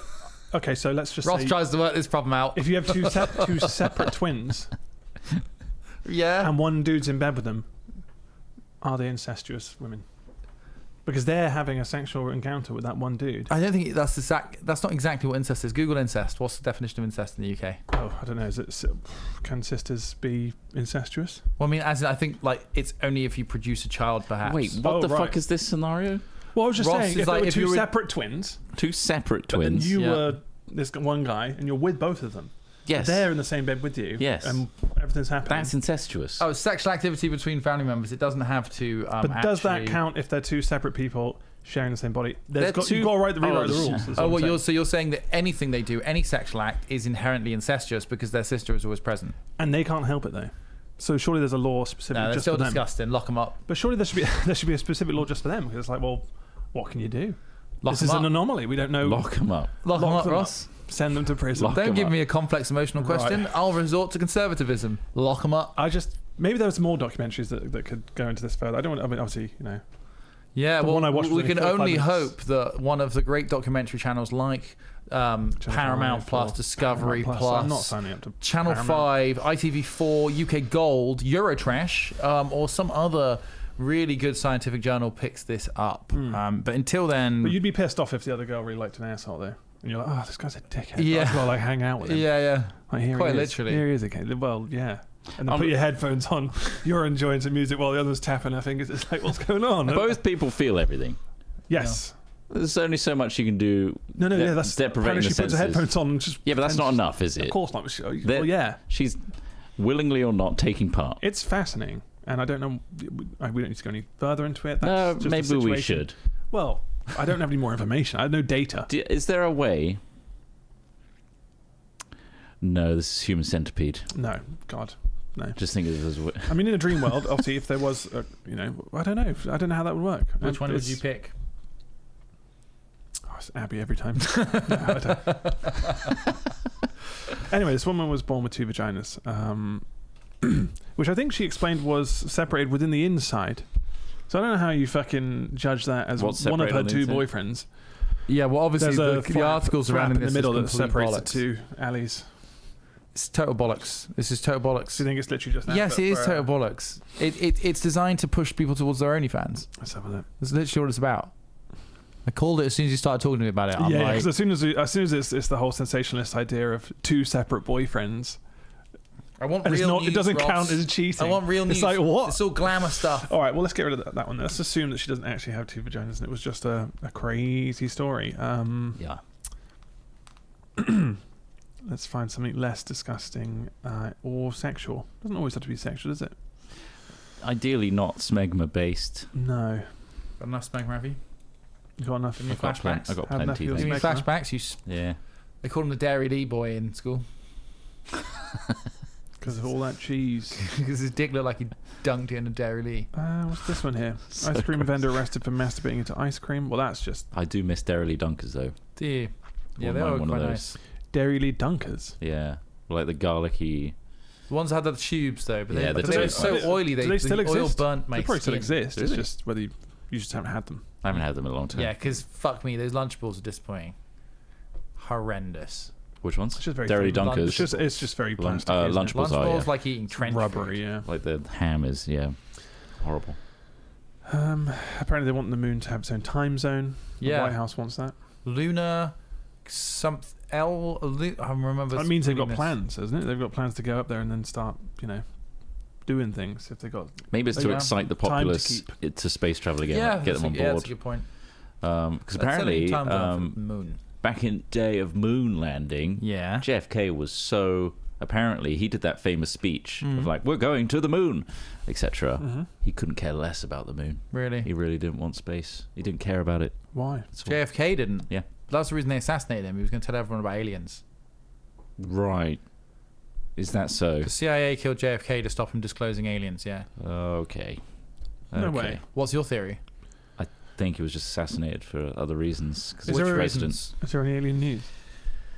okay, so let's just Ross say tries to work this problem out. if you have two separate twins Yeah. and one dude's in bed with them, are they incestuous women? Because they're having a sexual encounter with that one dude. I don't think that's not exactly what incest is. Google incest. What's the definition of incest in the UK? Oh, I don't know. Can sisters be incestuous? Well, I mean, as in, I think like it's only if you produce a child, perhaps. Wait, what the right. fuck is this scenario? Well, I was just Ross saying, is if like, there were if two you were- separate twins, Two separate but then twins. you Yeah. were this one guy, and you're with both of them. Yes. They're in the same bed with you. Yes. And everything's happening. That's incestuous. Oh, sexual activity between family members. It doesn't have to. But does that actually- count if they're two separate people sharing the same body? They're You've got to rewrite the Oh, rules. is Oh, what I'm well, saying. you're saying that anything they do, any sexual act, is inherently incestuous because their sister is always present. And they can't help it though. So surely there's a law specific No, they're just still for them. disgusting. Lock them up. But surely there should be a specific law just for them because it's like, well, what can you do? Lock this them is up. an anomaly. We don't know. Lock them up. Lock them up, them Ross. Send them to prison. Lock Don't 'em give up. me a complex emotional question. Right. I'll resort to conservatism. Lock them up. Maybe there was more documentaries that could go into this further. I don't want. I mean, obviously, Yeah, The well, one I watched we was can only 45 only minutes. hope that one of the great documentary channels like Paramount Five Plus, or Discovery Paramount Plus, I'm not signing up to Channel Paramount. 5, ITV4, UK Gold, Eurotrash, or some other really good scientific journal picks this up. But until then... But you'd be pissed off if the other girl really liked an asshole, though. And you're like, oh, this guy's a dickhead. Yeah. I've got to, like, hang out with him. yeah. Like, here Quite he is. literally. Here he is again. Well, yeah. And then put your headphones on. You're enjoying some music while the other's tapping her fingers. It's like, what's going on? Both people feel everything. Yes. There's only so much you can do. No, yeah, that's deprivating apparently the she puts her senses. headphones on and just... Yeah, but that's not and enough, is it? Of course not. They're- Well, yeah. She's willingly or not taking part. It's fascinating. And I don't know... We don't need to go any further into it. No, That's just a maybe we situation. should. Well, I don't have any more information. I have no data. Is there a way? No, this is Human Centipede. No. God. No. Just think of it as a way. I mean, in a dream world, obviously, if there was, I don't know. I don't know how that would work. Which one would It's- you pick? Oh, it's Abby every time. No, I don't. Anyway, this woman was born with two vaginas, which I think she explained was separated within the inside. So I don't know how you fucking judge that as What's one of her separated on the two inside? boyfriends. Yeah, well, obviously, There's the articles flap surrounding in the this middle that is complete separates bollocks. it to Ali's. It's total bollocks. This is total bollocks. Do you think it's literally just that? Yes, it is total bollocks. It's designed to push people towards their OnlyFans. Let's have a look. That's literally what it's about. I called it as soon as you started talking to me about it. I'm Yeah, like, because as soon as it's the whole sensationalist idea of two separate boyfriends, I want and real news, it doesn't Ross. count as cheating. I want real news. It's like, what? It's all glamour stuff. All right, well, let's get rid of that one. Let's assume that she doesn't actually have two vaginas and it was just a crazy story. Yeah. Let's find something less disgusting or sexual. Doesn't always have to be sexual, does it? Ideally, not smegma based. No. Got enough smegma, have you? You got enough? Give me flashbacks. I got Have enough plenty. of Give your me Thanks. smegma. flashbacks. Yeah. They called him the Dairy Lee boy in school Because of all that cheese. because his dick looked like he dunked in a Dairy Lee. What's this one here? So Ice cream gross. vendor arrested for masturbating into ice cream. Well, that's just I do miss Dairy Dunkers though. Do you? Yeah, Wouldn't they mind were one quite of nice. those. Dairy Lee Dunkers. Yeah, like the garlicky. The ones that had the tubes though, but Yeah, they, the they were tubes. so oily. Do they still the oil exist? burnt my They probably still skin. exist. Do It's they? just whether you just haven't had them. I haven't had them in a long time. Yeah, because fuck me, those Lunchables are disappointing. Horrendous. Which ones? It's just very Dairy thin. Dunkers. It's just very Lunch- plasticky, isn't it? Lunchables are, Lunchables yeah. like eating trench Rubbery, food. yeah. Like the ham is, yeah, horrible. Apparently, they want the moon to have its own time zone. The Yeah. White House wants that. Lunar, I remember. That means they've got reading this. plans, doesn't it? They've got plans to go up there and then start, doing things. If they got Maybe it's They to got excite the time to populace keep. to space travel again. Yeah, like, get them on yeah, that's board. a good point. Because apparently, time zone for the moon. back in day of moon landing, Yeah. JFK was so. Apparently, he did that famous speech of like, "We're going to the moon," etc. He couldn't care less about the moon. Really? He really didn't want space. He didn't care about it. why? That's all. JFK didn't. Yeah. That's the reason they assassinated him. He was going to tell everyone about aliens. Right. Is that so? The CIA killed JFK to stop him disclosing aliens. Yeah. Okay. No Okay. way. What's your theory? I think he was just assassinated for other reasons. 'Cause Is it's there a president. reasons? Is there any alien news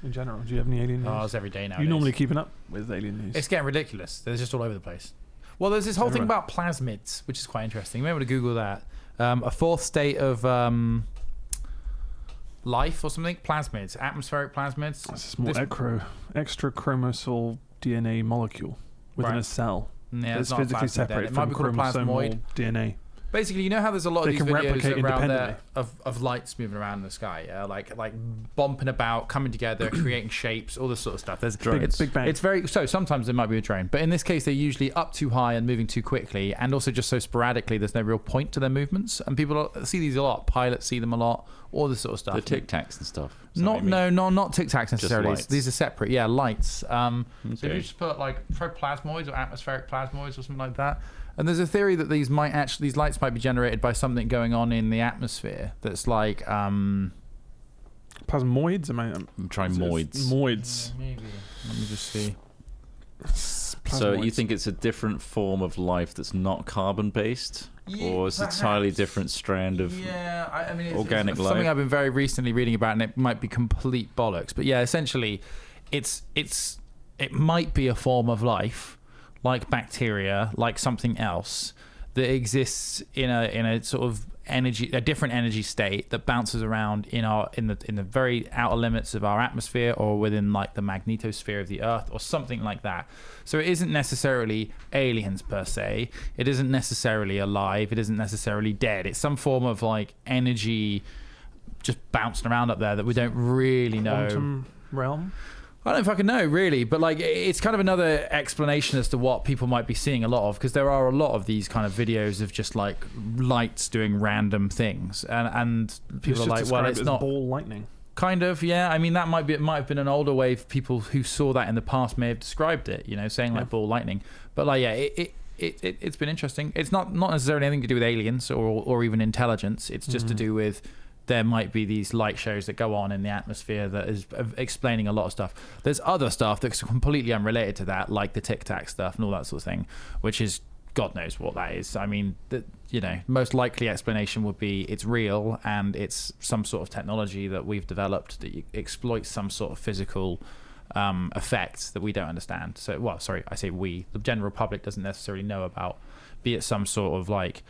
in general? Do you have any alien news? Oh, it's every day now. you normally keeping up with alien news. It's getting ridiculous. They're just all over the place. Well, there's this whole thing Everywhere. about plasmids, which is quite interesting. You may want to Google that. A fourth state of life or something. Plasmids, atmospheric plasmids. It's a small extra chromosal DNA molecule within a cell. Yeah, it's physically separate from chromosomal DNA. Basically, you know how there's a lot of They these can replicate videos around independently. there of lights moving around in the sky, yeah? like bumping about, coming together, creating shapes, all this sort of stuff. There's Big bang. It's very so. Sometimes it might be a drone, but in this case, they're usually up too high and moving too quickly, and also just so sporadically. There's no real point to their movements, and people see these a lot. Pilots see them a lot. All this sort of stuff. The Tic Tacs and stuff. Not Tic Tacs necessarily. These are separate. Yeah, lights. So if you just put try plasmoids or atmospheric plasmoids or something like that. And there's a theory that these lights might be generated by something going on in the atmosphere that's like Plasmoids? I'm trying moids. Moids. Yeah, maybe. Let me just see. So you think it's a different form of life that's not carbon based, or it's an entirely different strand of I mean, it's organic life? Something I've been very recently reading about, and it might be complete bollocks. But yeah, essentially, it might be a form of life, like bacteria, like something else that exists in a sort of a different energy state that bounces around in the very outer limits of our atmosphere, or within like the magnetosphere of the Earth, or something like that. So it isn't necessarily aliens per se. It isn't necessarily alive. It isn't necessarily dead. It's some form of like energy just bouncing around up there that we don't really know. Quantum realm? I don't fucking know, really, but like it's kind of another explanation as to what people might be seeing a lot of, because there are a lot of these kind of videos of just like lights doing random things, and people are like, well, it's not ball lightning. Kind of, yeah. I mean, it might have been an older way of people who saw that in the past may have described it, saying like ball lightning. But like, yeah, it's been interesting. It's not necessarily anything to do with aliens or even intelligence. It's just to do with there might be these light shows that go on in the atmosphere that is explaining a lot of stuff. There's other stuff that's completely unrelated to that, like the Tic Tac stuff and all that sort of thing, which is God knows what that is. I mean, most likely explanation would be it's real and it's some sort of technology that we've developed that exploits some sort of physical effect that we don't understand. So, well, sorry, I say we. The general public doesn't necessarily know about, be it some sort of like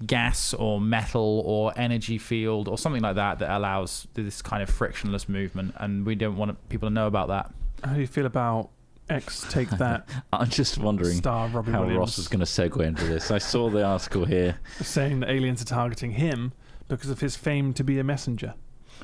gas or metal or energy field or something like that allows this kind of frictionless movement, and we don't want people to know about that. How do you feel about Take That? I'm just wondering star Robbie how Williams Ross is going to segue into this. I saw the article here saying that aliens are targeting him because of his fame to be a messenger.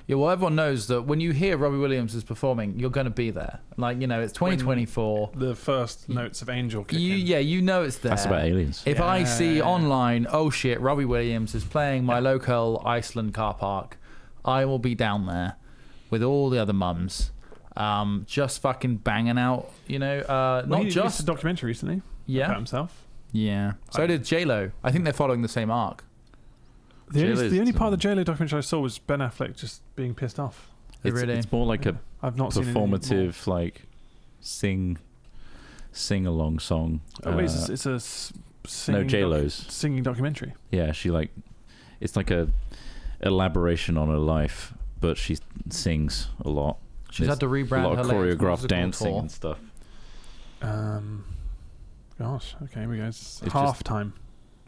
Yeah, well, everyone knows that when you hear Robbie Williams is performing, you're going to be there. Like, it's 2024. When the first notes of Angel kick in. Yeah, it's there. That's about aliens. If I see online, oh shit, Robbie Williams is playing my local Iceland car park, I will be down there with all the other mums, just fucking banging out, he released a documentary recently about himself. Yeah. So did J-Lo. I think they're following the same arc. The only part of the J-Lo documentary I saw was Ben Affleck just being pissed off. It's more like a I've not performative, seen like sing-along song. Oh, wait, it's a singing J-Lo's singing documentary. Yeah, it's like a elaboration on her life, but she sings a lot. She's had to rebrand a lot of her choreographed dancing and stuff. Gosh, okay, here we go. It's halftime.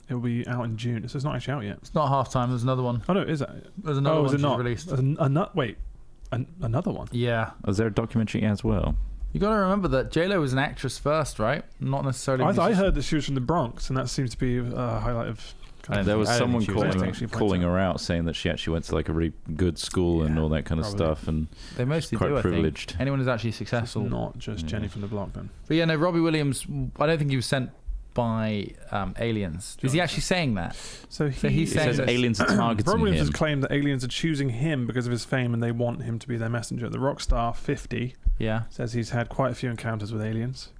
It'll be out in June. So it's not actually out yet. It's not halftime. There's another one. Oh no, is that? There's another one she's released. Another one. Yeah. Is there a documentary as well? You got to remember that J-Lo was an actress first, right? Not necessarily. I heard that she was from the Bronx, and that seems to be a highlight of. There was someone calling her out, saying that she actually went to like a really good school and all that kind of stuff, and they mostly quite do. privileged. I think. Anyone who's actually successful, it's not just Jenny from the block, then. But yeah, no, Robbie Williams. I don't think he was sent by aliens. Is he actually saying that? So he says aliens are targeting Robbie Williams him. has claimed that aliens are choosing him because of his fame and they want him to be their messenger. The rock star 50 says he's had quite a few encounters with aliens,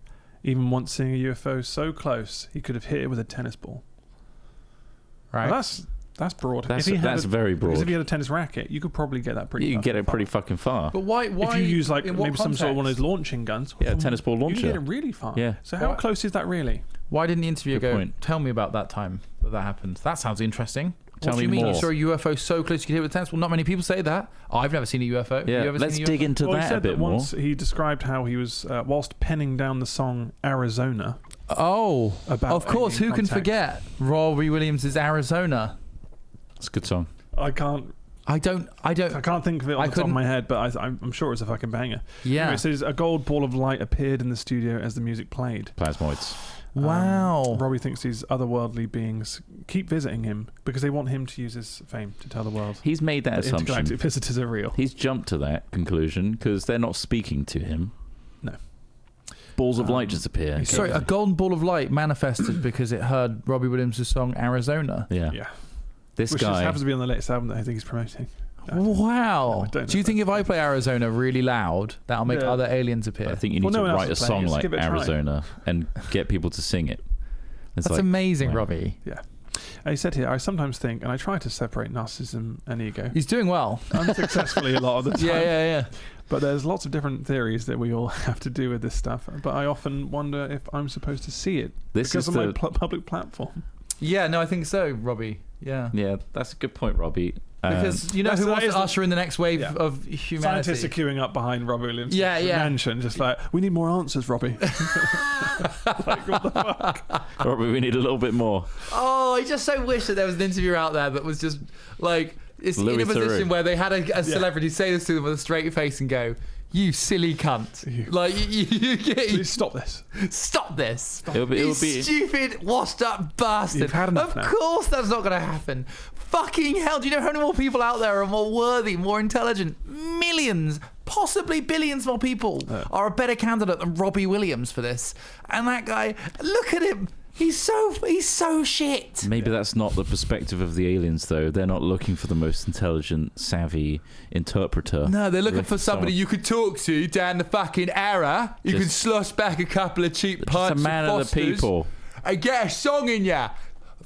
even once seeing a UFO so close he could have hit it with a tennis ball. Right. Well, that's broad. That's very broad. Because if you had a tennis racket, you could probably get that pretty. You can get it pretty fucking far. But why? If you use like maybe some sort of one of those launching guns. Yeah, a tennis ball launcher. You can get it really far. Yeah. So how close is that really? Why didn't the interviewer tell me about that time that happened? That sounds interesting. What do you mean? You saw a UFO so close you could hit it with a tennis ball? Not many people say that. I've never seen a UFO. Yeah, let's dig into that a bit more. Once he described how he was, whilst penning down the song Arizona. Oh, of course. Who can forget Robbie Williams' Arizona? It's a good song. I can't I can't think of it on the top of my head, but I'm sure it's a fucking banger. Yeah. Anyway, it says a gold ball of light appeared in the studio as the music played. Plasmoids. Wow. Robbie thinks these otherworldly beings keep visiting him because they want him to use his fame to tell the world. He's made that assumption. Intergalactic visitors are real. He's jumped to that conclusion because they're not speaking to him. No. Balls of light just appear. Sorry, a golden ball of light manifested because it heard Robbie Williams' song Arizona. Yeah. Which just happens to be on the latest album that I think he's promoting. Wow. Do you think if I play Arizona really loud, that'll make other aliens appear? I think you need to write a song like Arizona and get people to sing it. That's like, amazing, wow. Robbie. Yeah. He said here, I sometimes think, and I try to separate narcissism and ego. He's doing well. Unsuccessfully a lot of the time. Yeah. But there's lots of different theories that we all have to do with this stuff. But I often wonder if I'm supposed to see it because of my public platform. Yeah, no, I think so, Robbie. Yeah. Yeah, that's a good point, Robbie. Because you know who wants to usher in the next wave of humanity? Scientists are queuing up behind Robbie Williams. Yeah. Mansion, just like, we need more answers, Robbie. Like, what the fuck? Robbie, we need a little bit more. Oh, I just so wish that there was an interview out there that was just like, it's in a position where they had a celebrity say this to them with a straight face and go, "You silly cunt!" Like please stop this. Stop this. It'll be stupid, washed up bastard. You've had enough of course, that's not going to happen. Fucking hell! Do you know how many more people out there are more worthy, more intelligent? Millions, possibly billions more people are a better candidate than Robbie Williams for this. And that guy, look at him. He's so shit. Maybe that's not the perspective of the aliens, though. They're not looking for the most intelligent, savvy interpreter. No, they're looking for somebody you could talk to down the fucking era. You can slush back a couple of cheap pints just a man of the people. And get a song in ya.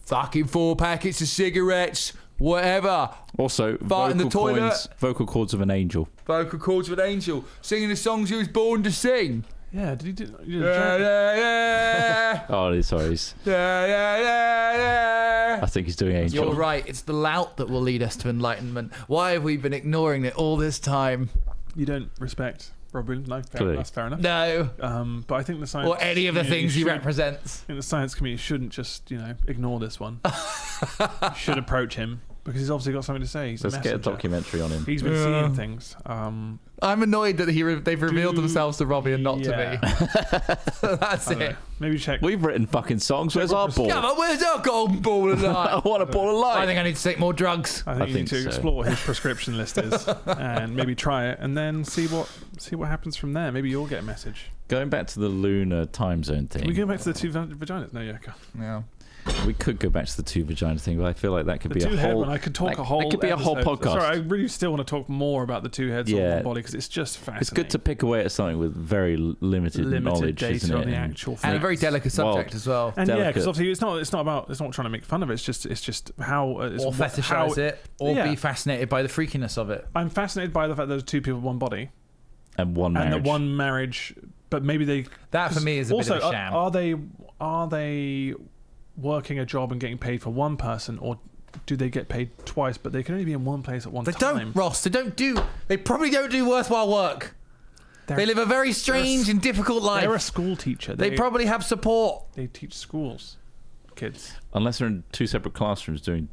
Fucking 4 packets of cigarettes, whatever. Also, vocal cords of an angel. Vocal cords of an angel. Singing the songs he was born to sing. Yeah, did he do? Yeah. Oh, sorry. Yeah. I think he's doing angel. You're right. It's the lout that will lead us to enlightenment. Why have we been ignoring it all this time? You don't respect Robbie Williams? No, that's fair enough. No. But I think the science... Or any of the things he represents. I think the science community shouldn't just, ignore this one. You should approach him. Because he's obviously got something to say. Let's get a documentary on him. He's been seeing things. I'm annoyed that they've revealed themselves to Robbie and not to me. That's it. Maybe check. We've written fucking songs. Where's our ball? Yeah, but where's our golden ball of light? I want a ball of light. I think I need to take more drugs. I think you need to explore what his prescription list is and maybe try it and then see what happens from there. Maybe you'll get a message. Going back to the lunar time zone thing. Can we go back to the 2 vaginas? No, yeah. No. We could go back to the 2 vagina thing, but I feel like that could be a whole. I could talk a whole. It could be a whole podcast. Sorry, I really still want to talk more about the 2 heads on one body because it's just fascinating. It's good to pick away at something with very limited knowledge, data isn't it? on the actual and a very delicate subject as well. And because obviously it's not trying to make fun of it. It's just how or fetishize it, or be fascinated by the freakiness of it. I'm fascinated by the fact that there's 2 people, 1 body, and one marriage. And the one marriage, but maybe they. That for me is a bit of a sham. Are they working a job and getting paid for one person, or do they get paid twice but they can only be in one place at one time? Don't, Ross. They probably don't do worthwhile work. They live a very strange and difficult life. They're a school teacher. They probably have support. They teach schools kids. Unless they're in 2 separate classrooms doing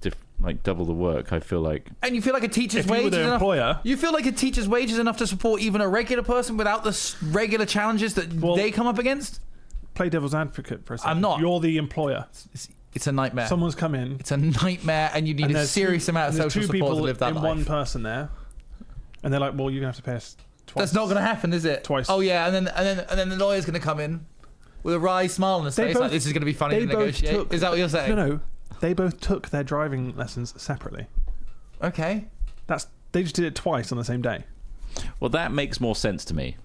double the work, I feel like. And you feel like a teacher's wages enough. Employer, you feel like a teacher's wages enough to support even a regular person without the regular challenges that they come up against. Play devil's advocate for a second. I'm not. You're the employer. It's a nightmare. Someone's come in. It's a nightmare, and you need a serious amount of social support to live that life. There's 2 people in one person there, and they're like, "Well, you're gonna have to pay us twice." That's not going to happen, is it? Twice. Oh yeah, and then the lawyer's going to come in with a wry smile on his face, like this is going to be funny to negotiate. Is that what you're saying? No. They both took their driving lessons separately. Okay. They just did it twice on the same day. Well, that makes more sense to me.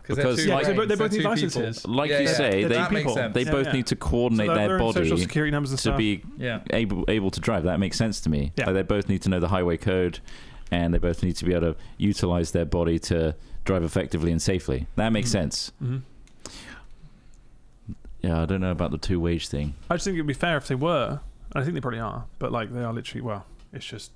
Because they both need licenses. Like you say, they both need to coordinate their body social security numbers and to be able to drive. That makes sense to me. Yeah. Like they both need to know the highway code, and they both need to be able to utilize their body to drive effectively and safely. That makes sense. Mm-hmm. Yeah, I don't know about the 2-wage thing. I just think it would be fair if they were. I think they probably are, but they are literally. It's just.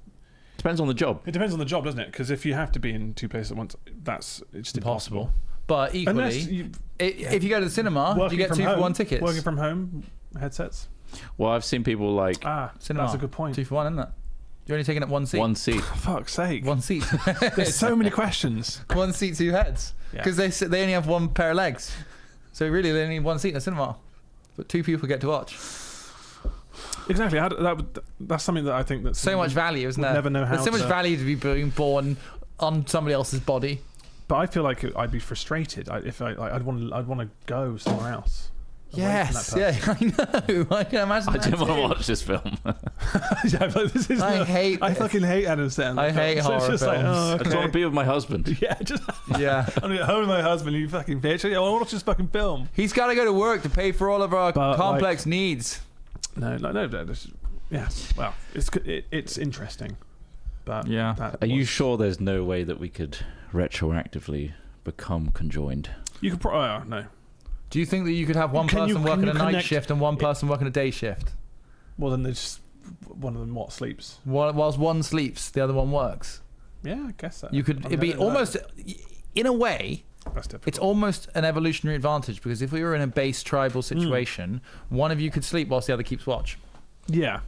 Depends on the job. It depends on the job, doesn't it? Because if you have to be in 2 places at once, it's just impossible. But equally, if you go to the cinema, you get 2 for 1 tickets. Working from home, headsets. Well, I've seen people cinema. That's a good point. 2 for 1, isn't it? You're only taking up one seat. One seat. For fuck's sake. One seat. There's so many questions. One seat, two heads. Yeah. Because they only have one pair of legs. So really, they only need one seat in a cinema. But 2 people get to watch. Exactly. That's something that I think that's So much value, isn't there? Never know how. There's so much value to be being born on somebody else's body. But I feel like I'd be frustrated if I'd want to go somewhere else. Yes, yeah, I know. I can imagine. I didn't want to too. watch this film. Yeah, but this is I fucking hate Adam Sandler. I hate So it's horror just like, films. oh, I just want to be with my husband. yeah, just Yeah. I'm gonna get home with my husband. You fucking bitch. I want to watch this fucking film. He's got to go to work to pay for all of our But, complex needs. No. Yeah. Well, it's interesting, but Yeah. Are you sure there's no way that we could retroactively become conjoined? You could probably no. Do you think that you could have one person working a night shift and one person working a day shift? Well, then there's one of them sleeps. Whilst one sleeps, the other one works. Yeah, I guess so. You could. It'd be almost, in a way, That's difficult. it's almost an evolutionary advantage because if we were in a base tribal situation, one of you could sleep whilst the other keeps watch. Yeah.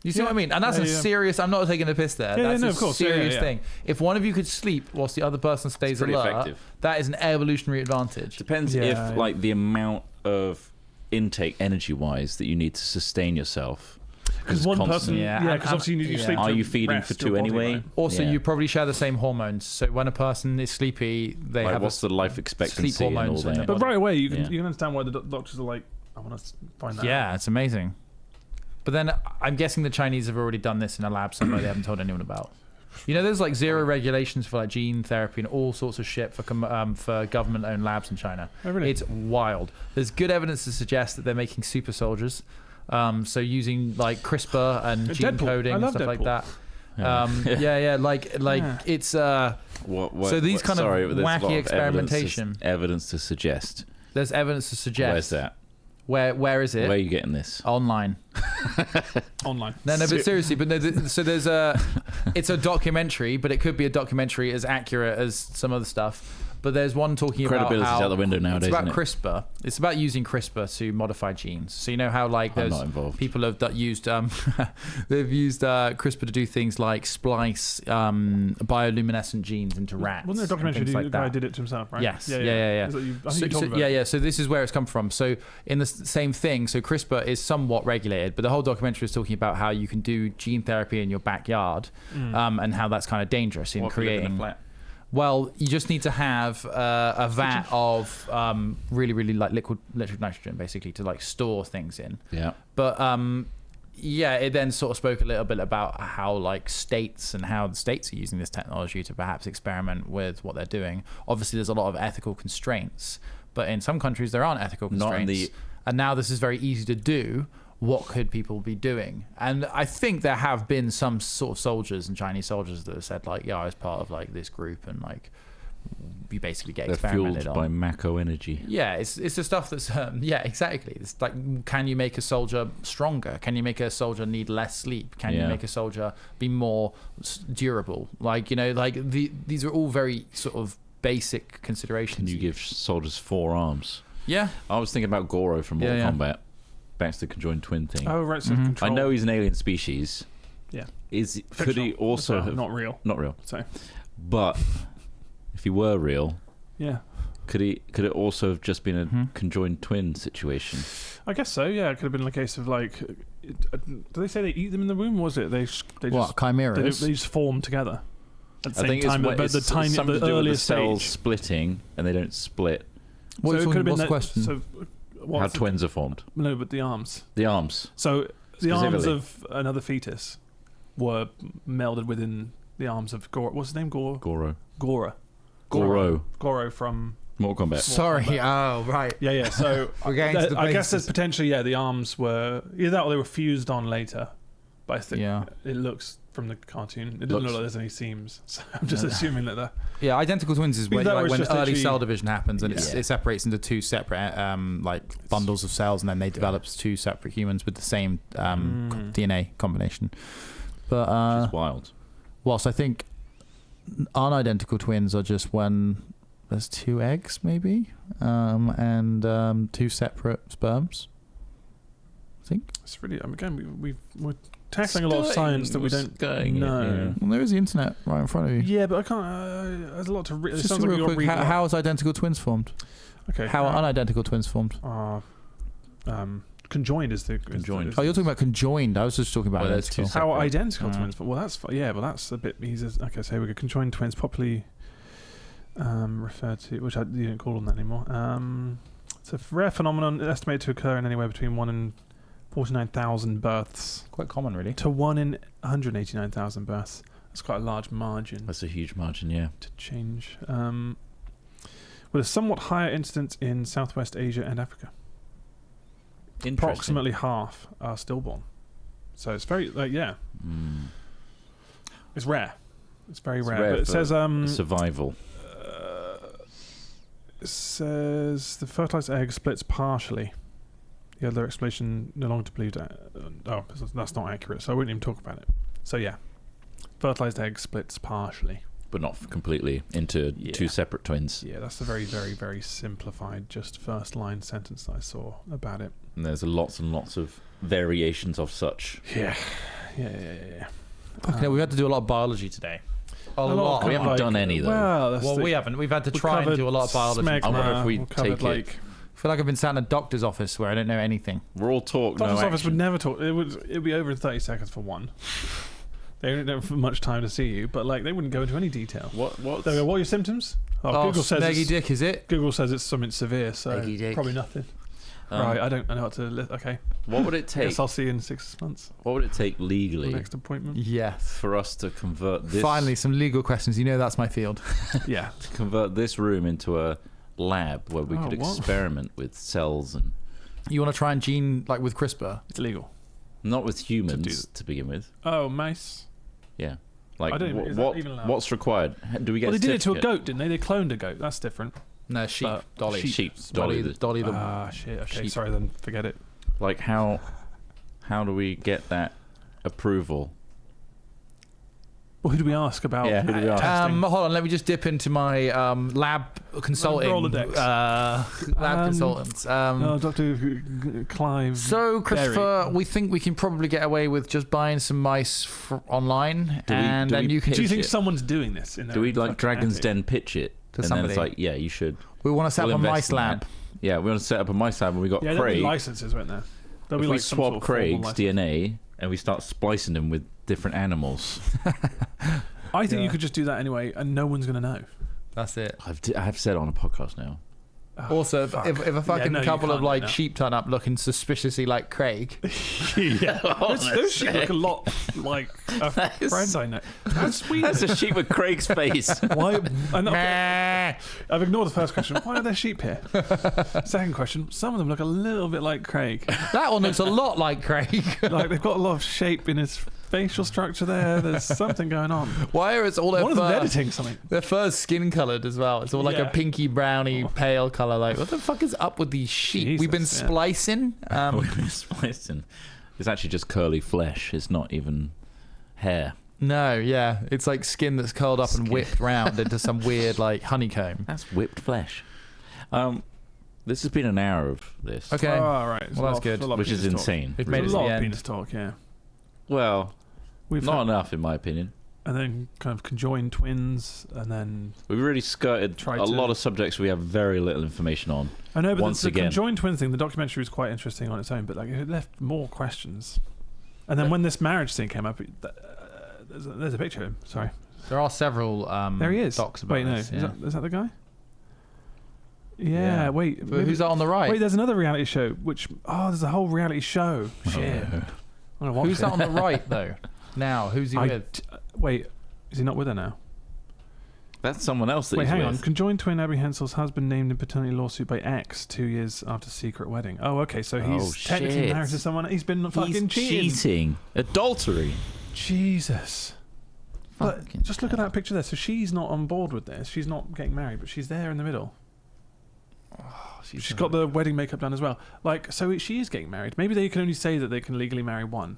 You see what I mean? And that's a serious. I'm not taking a piss there. Yeah, That's no, a of course. serious Yeah. thing. If one of you could sleep whilst the other person stays pretty alert, effective. that is an evolutionary advantage. Depends if like the amount of intake energy-wise that you need to sustain yourself. Because one person, Yeah, because obviously you sleep. Are to you feeding rest for your two body, anyway? right? Also, Yeah. you probably share the same hormones. So when a person is sleepy, they Like, have what's the life expectancy and all hormones in that? their But right away, you can Yeah. you can understand why the doctors are like, I want to find that. Yeah, it's amazing. But then I'm guessing the Chinese have already done this in a lab somewhere they haven't told anyone about. You know, there's like zero regulations for like gene therapy and all sorts of shit for government-owned labs in China. Oh, really? It's wild. There's good evidence to suggest that they're making super soldiers. So using like CRISPR and gene Deadpool. coding I and love stuff like that. Yeah. Like Yeah. it's What, so these kind of sorry, there's a lot wacky of experimentation. Evidence to suggest. There's evidence to suggest. Where's that? Where is it? Where are you getting this? Online. Online. No, but seriously, but so there's it's a documentary, but it could be a documentary as accurate as some other stuff. But there's one talking about Credibility's how out the window nowadays, it's about isn't it? CRISPR. It's about using CRISPR to modify genes. So you know how like I'm there's not involved. people have used they've used CRISPR to do things like splice bioluminescent genes into rats. Wasn't there a documentary and things the like guy that. did it to himself, right? Yes. Yeah. Is that I think you told me about it. Yeah. So this is where it's come from. So in the same thing, so CRISPR is somewhat regulated, but the whole documentary is talking about how you can do gene therapy in your backyard, and how that's kind of dangerous in What if you live in a creating. flat? Well, you just need to have a vat of really, really like liquid nitrogen, basically, to like store things in. Yeah. But it then sort of spoke a little bit about how like states and how the states are using this technology to perhaps experiment with what they're doing. Obviously, there's a lot of ethical constraints, but in some countries there aren't ethical constraints. And now this is very easy to do. What could people be doing? And I think there have been some sort of soldiers and Chinese soldiers that have said like, yeah, I was part of like this group and like you basically get They're experimented fueled on. by Mako energy. Yeah, it's the stuff that's exactly. It's like, can you make a soldier stronger? Can you make a soldier need less sleep? Can you make a soldier be more durable? Like, you know, like these are all very sort of basic considerations. Can you give soldiers 4 arms? Yeah, I was thinking about Goro from Mortal Yeah. Kombat. Back to the conjoined twin thing. Oh, right. So Mhm. control. I know he's an alien species. Yeah. Could he also have not real? not real? So But if he were real, yeah, could it also have just been a Mhm. conjoined twin situation? I guess so. Yeah, it could have been a case of like, do they say they eat them in the womb? Was it they what chimeras? they just form together at the I same think time? it's, But the it's tiny, something the to do with the earliest cells stage. splitting and they don't split. What So it could have been what's the that- question? So How what's the- twins are formed. No, but the arms. The arms. So the arms Specifically. of another fetus were melded within the arms of Goro. What's his name? Goro. Goro from. Mortal Kombat. Sorry. Oh, right. Yeah. So We're getting to the I guess basis. there's potentially the arms were either that or they were fused on later. But I think Yeah. it looks from the cartoon. It doesn't Looks- look like there's any seams. So I'm just assuming that they're. Yeah, identical twins is Either when, that or like, it's when just early literally- cell division happens and Yeah. it separates into 2 separate like bundles of cells, and then they develop 2 separate humans with the same DNA combination. But Which is wild. whilst I think unidentical twins are just when there's 2 eggs maybe, and 2 separate sperms. I think. It's really. Again, we're tackling a lot of science that we don't know. Well, there is the internet right in front of you. Yeah, but I can't. There's a lot to read. It Just sounds like real you're quick, reading. how is identical twins formed? Okay. How are unidentical twins formed? Conjoined is the Conjoined. Oh, you're talking about conjoined. I was just talking about Well, there's identical. two how are separate. identical twins? Well, that's that's a bit. Okay, so we go conjoined twins, popularly referred to, which you don't call them that anymore. It's a rare phenomenon estimated to occur in anywhere between 1 in 49,000 births Quite common, really. to 1 in 189,000 births. That's quite a large margin That's a huge margin, yeah. to change. With a somewhat higher incidence in Southwest Asia and Africa. Approximately half are stillborn. So it's very, it's rare. It's very rare. But it says survival. it says the fertilized egg splits partially. The other explanation no longer to believe that. That's not accurate. So I wouldn't even talk about it. So yeah, fertilized egg splits partially, but not completely into two separate twins. Yeah, that's a very, very, very simplified, just first line sentence that I saw about it. And there's lots and lots of variations of such. Yeah. Okay, we've had to do a lot of biology today. A lot. We haven't done any though. Well, We haven't. We've had to try and do a lot of biology. Smegma, I wonder if we covered, take it. I feel like I've been sat in a doctor's office where I don't know anything. We're all talk. Doctor's no office action. would never talk. It'd be over in 30 seconds for one. They don't have much time to see you, but they wouldn't go into any detail. What? They go, what are your symptoms? Google says Snaggy dick, is it? Google says it's something severe, so Snaggy dick. probably nothing. Right, I don't know what to. Okay. What would it take? Guess I'll see you in 6 months. What would it take legally Next appointment. Yes. for us to convert this? Finally, some legal questions. You know that's my field. Yeah. To convert this room into a lab where we could what? experiment with cells and You want to try and gene with CRISPR? It's illegal. not with humans to begin with. Oh, mice. Yeah. Like I don't even- is that even allowed? what's required? Do we get? Well, they did it to a certificate? goat, didn't they? They cloned a goat. That's different. No, sheep. Dolly. Sheep. Dolly. Dolly the Ah, shit. Okay, sheep. sorry then. Forget it. Like how do we get that approval? Well, who do we ask about? Yeah, who do we ask? testing? Hold on, let me just dip into my lab consulting. Rolodex. Lab consultants. Dr. Clive. So, Christopher, Berry. we think we can probably get away with just buying some mice online, and then you can. Do you think someone's doing this? In Do we their like Dragon's attic? Den pitch it? To and somebody? then it's like, yeah, you should. We want to set We'll up a invest mice in lab. that. Yeah, we want to set up a mice lab, and we got Yeah, there'll be Craig. licenses, won't there? There'll If be we some swap sort of formal Craig's license. DNA and we start splicing him with different animals, I think you could just do that anyway, and no one's going to know. That's it. I've said it on a podcast now. Also, if a fucking no, you couple of can't do that. sheep turn up looking suspiciously like Craig, Yeah, those sheep look a lot like friends I know. That's weird. That's a sheep with Craig's face. Why? Meh. I've ignored the first question. Why are there sheep here? Second question. Some of them look a little bit like Craig. That one looks a lot like Craig. Like they've got a lot of shape in his facial structure there. There's something going on. Why is all their One of them fur? editing something. Their fur's skin coloured as well. It's all like a Yeah. pinky browny pale colour. Like, what the fuck is up with these sheep? We've been Jesus, yeah. splicing. Splicing. It's actually just curly flesh. It's not even hair. No, yeah, it's like skin that's curled up and whipped round into some weird honeycomb. That's whipped flesh. This has been an hour of this. Okay, Oh, right. Well, that's good. Which is insane. We've There's made it a to lot the of end. penis talk, yeah. Well, We've not had- enough in my opinion. and then kind of conjoined twins, and then We've really skirted Try a to- lot of subjects we have very little information on. I know, but Once the again. conjoined twin thing, the documentary was quite interesting on its own, but it left more questions. And then when this marriage thing came up, there's a picture of him. Sorry, There are several there he is. docs about Wait, no, this. is that the guy? Yeah. Wait, But maybe- who's that on the right? Wait, there's another reality show. There's a whole reality show. Shit. I'm gonna watch Who's it. that on the right though? Now, who's he with? Wait, is he not with her now? That's someone else that Wait, he's hang with. on. Conjoined twin Abby Hensel's husband named in paternity lawsuit by ex 2 years after secret wedding. Oh, okay. So he's technically shit. married to someone. He's been fucking He's cheating. cheating. Adultery. Jesus. But Fucking just look at that picture there. So she's not on board with this. She's not getting married, but she's there in the middle. She's got the wedding makeup done as well. So she is getting married. Maybe they can only say that they can legally marry one.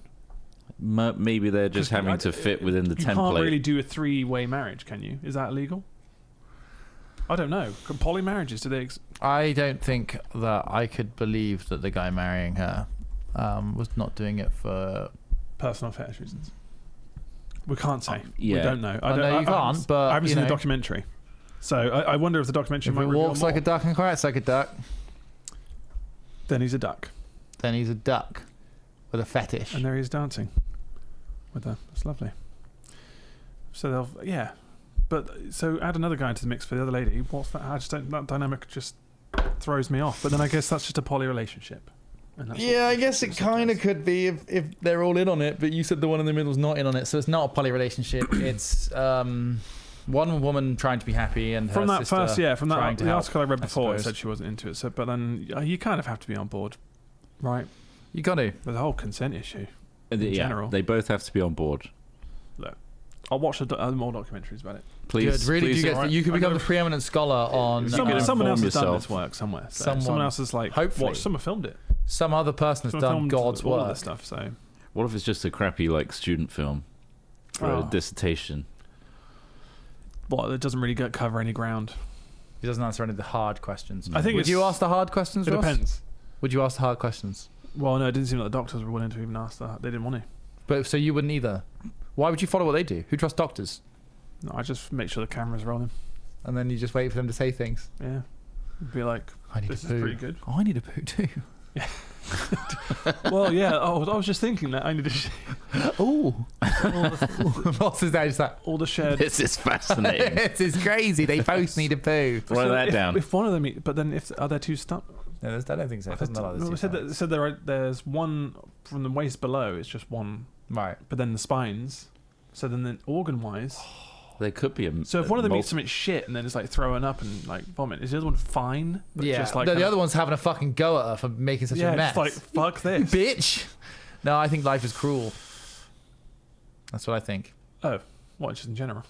Maybe they're just 'Cause having to fit within the You template. can't really do a 3-way marriage, can you? Is that illegal? I don't know. Poly marriages, do they? I don't think that I could believe that the guy marrying her was not doing it for personal fetish reasons. We can't say. Yeah. We don't know. You can't, but I haven't you seen know. the documentary. So I wonder if the documentary If might it reveal walks more. like a duck and quacks like a duck, Then he's a duck. then he's a duck with a fetish. And there he is dancing with her. It's lovely. So they'll, but so add another guy into the mix for the other lady. What's that? I just don't. That dynamic just throws me off. But then I guess that's just a poly relationship. And that's Yeah, what I guess it kind of could be if they're all in on it, but you said the one in the middle is not in on it, so it's not a poly relationship. It's one woman trying to be happy and from her that sister from that trying to the help, article I read I before, it suppose. said she wasn't into it. So, but then you kind of have to be on board, right? You got to. With the whole consent issue. In general. they both have to be on board. Look, I'll watch more documentaries about it. Please, Good. Really, please, you could become the preeminent scholar on. Someone else has done yourself. this work somewhere. So Someone- someone else has hopefully. someone filmed it. Some other person has Someone done filmed God's all of work. this stuff. So What if it's just a crappy student film for a Oh. dissertation? it doesn't really cover any ground. He doesn't answer any of the hard questions. I think Would you it's- ask the hard questions? It Ross? depends. Would you ask the hard questions? Well, no, it didn't seem like the doctors were willing to even ask that. They didn't want to. But so you wouldn't either. Why would you follow what they do? Who trusts doctors? No, I just make sure the camera's rolling. And then you just wait for them to say things. Yeah, be like, I need this to is poo. pretty good. Oh, I need a poo too. Well, yeah. I was just thinking that I need to Oh. What's his name? all the shared. This is fascinating. This is crazy. They both need a poo. Write that down. If one of them, but then if are there two stuff? No, I don't think so. It doesn't matter. No, it said there's one from the waist below. It's just one, Right. but then the spines. So then organ-wise, There could be a. so if one of them mul- eats something shit and then it's throwing up and vomit, is the other one fine? But Yeah. just like No, the kinda- other one's having a fucking go at her for making such a mess. just like fuck this. Bitch. No, I think life is cruel. That's what I think. Oh, what? Just in general,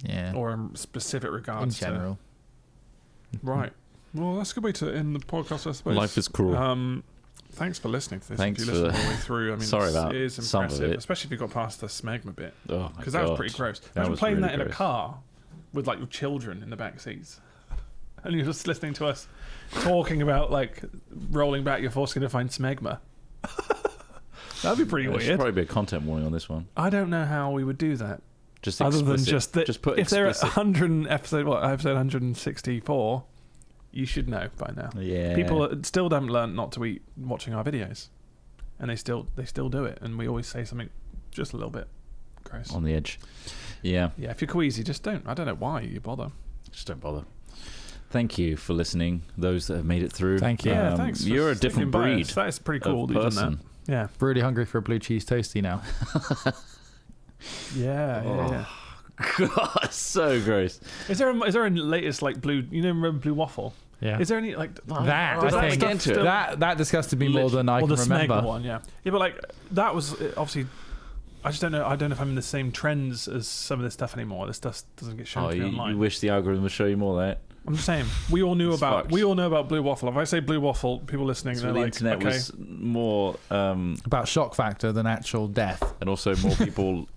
Yeah. or in specific in regards general. to right. Well, that's a good way to end the podcast, I suppose. Life is cruel. Thanks for listening to this. Thanks if you for listened all the way through. I mean, Sorry about it is some of impressive, it. especially if you got past the smegma bit, Oh my because that was God. pretty gross. That Imagine was playing really that in a gross. car with your children in the back seats, and you're just listening to us talking about rolling back your foreskin to find smegma. That'd be pretty There should weird. probably be a content warning on this one. I don't know how we would do that. Just Other than explicit. just that, Just put if they're at explicit. episode 164, you should know by now. Yeah. People still haven't learned not to eat watching our videos, and they still do it, and we always say something just a little bit gross. on the edge. Yeah. Yeah, if you're queasy, just don't. I don't know why you bother. Just don't bother. Thank you for listening. Those that have made it through. Thank you. Yeah, thanks. for You're a sticking different by breed us. That is pretty cool of that you've done person. that. Yeah, Really hungry for a blue cheese toasty now. yeah. God, so gross. Is there a latest blue? You know, remember blue waffle? Yeah. Is there any that does I that think stuff into it? still- that disgusted me more than I or can the remember. smegma one? Yeah, but that was obviously. I just don't know. I don't know if I'm in the same trends as some of this stuff anymore. This stuff doesn't get shown Oh, to me you online. wish the algorithm would show you more of that. I'm just saying, we all know It's about fucked. blue waffle. If I say blue waffle, people listening, So they're the like, internet okay. was more, About shock factor than actual death. and also more people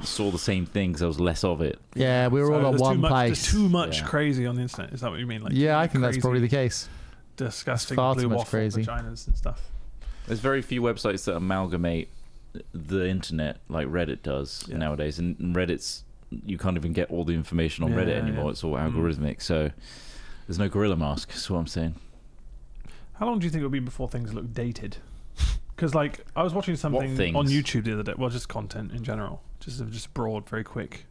saw the same things. There was less of it. Yeah, we were So all on there's one There's place. too much Yeah. crazy on the internet. Is that what you mean? Yeah, I think that's crazy, probably the case. disgusting far blue too much waffle crazy. vaginas and stuff. There's very few websites that amalgamate the internet like Reddit does Yeah. nowadays, and Reddit's you can't even get all the information on Yeah, Reddit anymore. yeah. It's all algorithmic. So there's no gorilla mask. That's what I'm saying. How long do you think it will be before things look dated? Because I was watching something things? on YouTube the other day. Well, just content in general. Just broad, very quick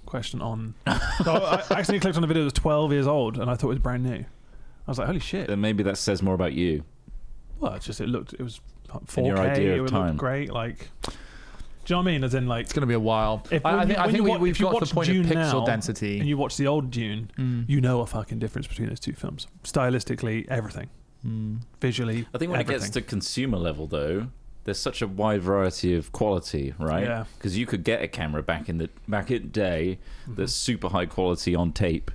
question on. So I accidentally clicked on a video that was 12 years old, and I thought it was brand new. I was like, holy shit. Then maybe that says more about you. Well, it was 4K. And your idea of it would time. look great. Do you know what I mean? As in, It's going to be a while. If- I when think, you- I when think you wa- we've if you got to watch the point of Dune pixel now, density. and you watch the old Dune, Mm. you know a fucking difference between those two films. Stylistically, everything. Visually, I think when everything. it gets to consumer level, though, there's such a wide variety of quality, right? Yeah. Because you could get a camera back in the day that's super high quality on tape,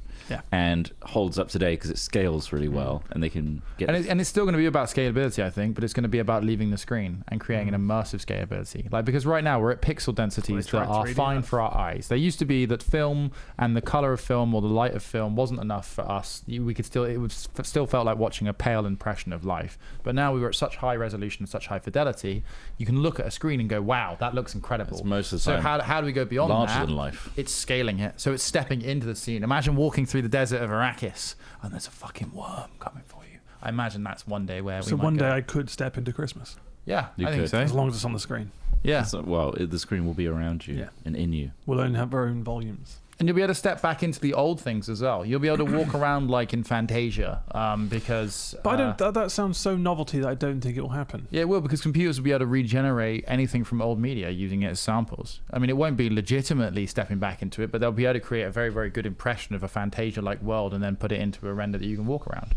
and holds up today because it scales really well, and they can get. And it's still going to be about scalability, I think, but it's going to be about leaving the screen and creating an immersive scalability. Like, because right now we're at pixel densities that are fine for our eyes. There used to be that film and the color of film or the light of film wasn't enough for us. It would still felt like watching a pale impression of life. But now we were at such high resolution and such high fidelity, you can look at a screen and go, wow, that looks incredible. It's most of the time. So how do we go beyond larger that? than life. It's scaling it. So it's stepping into the scene. Imagine walking through the desert of Arrakis and there's a fucking worm coming for you. I imagine that's one day where we So might one go. day I could step into Christmas. Yeah, You I think could. so. As long as it's on the screen. Yeah. So, well, the screen will be around you and in you. We'll only have our own volumes. And you'll be able to step back into the old things as well. You'll be able to walk around like in Fantasia, because. But I don't. That sounds so novelty that I don't think it will happen. Yeah, it will, because computers will be able to regenerate anything from old media using it as samples. I mean, it won't be legitimately stepping back into it, but they'll be able to create a very, very good impression of a Fantasia-like world and then put it into a render that you can walk around.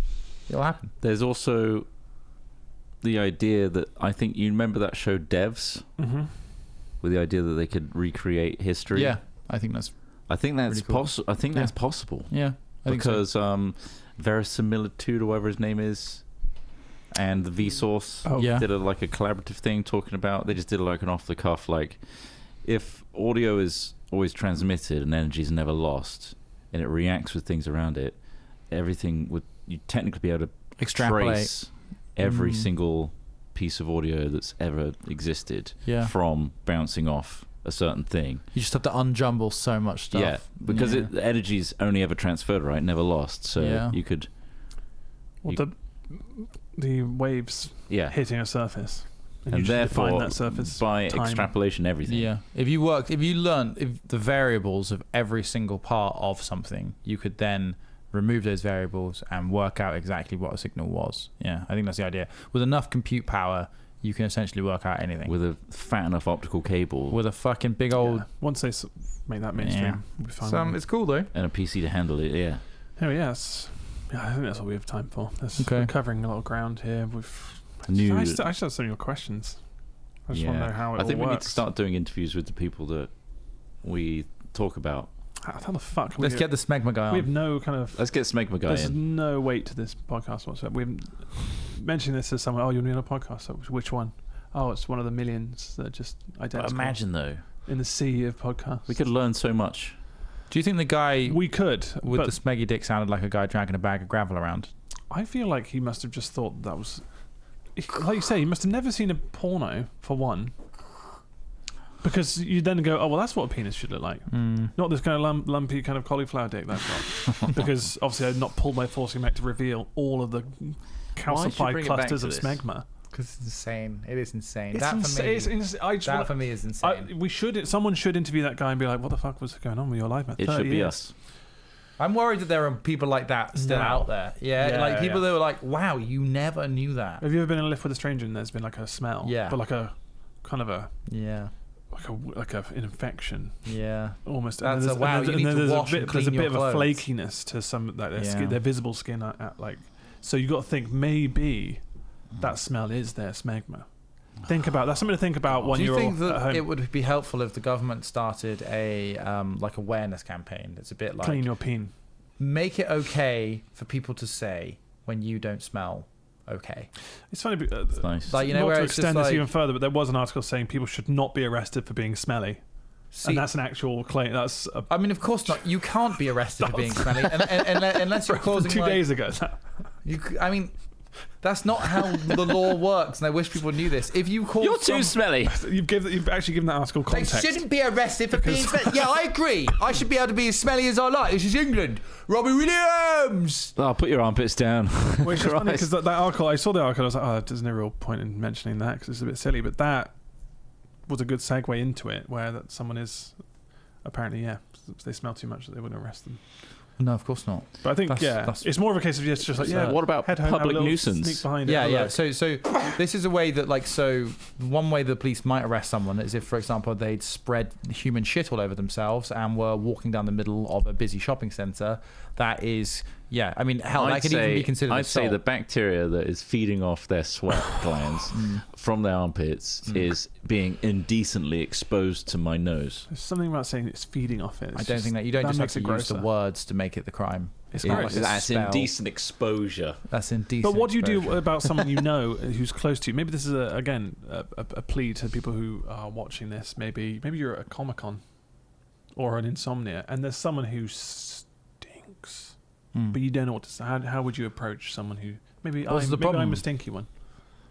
It'll happen. There's also the idea that I think you remember that show Devs, with the idea that they could recreate history. Yeah, I think that's really cool. I think Yeah. that's possible. Yeah, I think so. Because Verisimilitude or whatever his name is, and the Vsauce did a collaborative thing talking about. They just did like an off the cuff, like if audio is always transmitted and energy is never lost, and it reacts with things around it, everything would you technically be able to Extrapolate trace every single piece of audio that's ever existed from bouncing off a certain thing. You just have to unjumble so much stuff. Yeah, because the energy's only ever transferred, right? Never lost. So you could. The waves hitting a surface, and you just define that surface by time. extrapolation, everything. Yeah, if you learn the variables of every single part of something, you could then remove those variables and work out exactly what a signal was. Yeah, I think that's the idea. With enough compute power, you can essentially work out anything. With a fat enough optical cable. With a fucking big old... Once they make that mainstream, we'll be fine. It's cool, though. And a PC to handle it, yeah. Oh, yes. Yeah, I think that's all we have time for. We're covering a lot of ground here. I still have some of your questions. I just want to know how it all I think we works. need to start doing interviews with the people that we talk about. How the fuck? Let's get the smegma guy on. We have no kind of... Let's get Smegma guy There's in. no weight to this podcast whatsoever. We've mentioned this as someone, you're on a podcast. So which one? Oh, it's one of the millions that are just identical. But imagine, though. In the sea of podcasts. We could learn so much. Do you think the guy we could with the smeggy dick sounded like a guy dragging a bag of gravel around? I feel like he must have just thought that was... Like you say, he must have never seen a porno, for one. Because you then go, oh, well, that's what a penis should look like. Not this kind of lumpy kind of cauliflower dick that I've got. Because obviously I've not pulled my forcing back to reveal all of the calcified clusters of smegma. Because it's insane. It is insane. It's That for me is insane. Someone should interview that guy and be like, what the fuck was going on with your life, man? It should be us. I'm worried that there are people like that still out there. Yeah, people that were like, wow, you never knew that. Have you ever been in a lift with a stranger and there's been like a smell? Yeah. But like a kind of a... Yeah. Like an infection. Yeah. Almost. That's a wow. You need to wash and clean There's a bit your of a clothes. flakiness to some like their skin, their visible skin at like. So you got to think maybe that smell is their smegma. Think about that's something to think about when you're Do you think at that home. it would be helpful if the government started a like awareness campaign that's a bit like Clean your peen. Make it okay for people to say when you don't smell okay. It's funny. It's nice. Like, you know, not where to it's just extend this like- even further, but there was an article saying people should not be arrested for being smelly. See, And that's an actual claim. That's I mean, of course not. You can't be arrested for being smelly, unless you're causing 2 like, days ago. I mean, that's not how the law works, and I wish people knew this. If you call You're too smelly. You've actually given that article they context. shouldn't be arrested for being smelly. Yeah, I agree. I should be able to be as smelly as I like. This is England. Robbie Williams. Oh, put your armpits down. Well, it's just funny because that article, I saw the article, I was like, oh, there's no real point in mentioning that because it's a bit silly, but that was a good segue into it, where that someone is apparently, if they smell too much, that they wouldn't arrest them. No, of course not. But I think, That's- it's more of a case of just like, what about head home, have a public little nuisance? sneak behind it, Yeah, have a yeah. look. So this is a way that, like, one way the police might arrest someone is if, for example, they'd spread human shit all over themselves and were walking down the middle of a busy shopping centre that is Yeah, I mean, hell, that could even be considered. I'd say assault. the bacteria that is feeding off their sweat glands from their armpits is being indecently exposed to my nose. There's something about saying it's feeding off it. I don't think that you don't just have makes to it use the grosser. words to make it the crime. It's Like gross. a That's spell. indecent exposure. That's indecent. But what do you do exposure. about someone you know who's close to you? Maybe this is a plea to people who are watching this. Maybe you're at a Comic-Con or an Insomnia, and there's someone who stinks, but you don't know what to say. How would you approach someone who maybe What's the maybe problem? I'm a stinky one?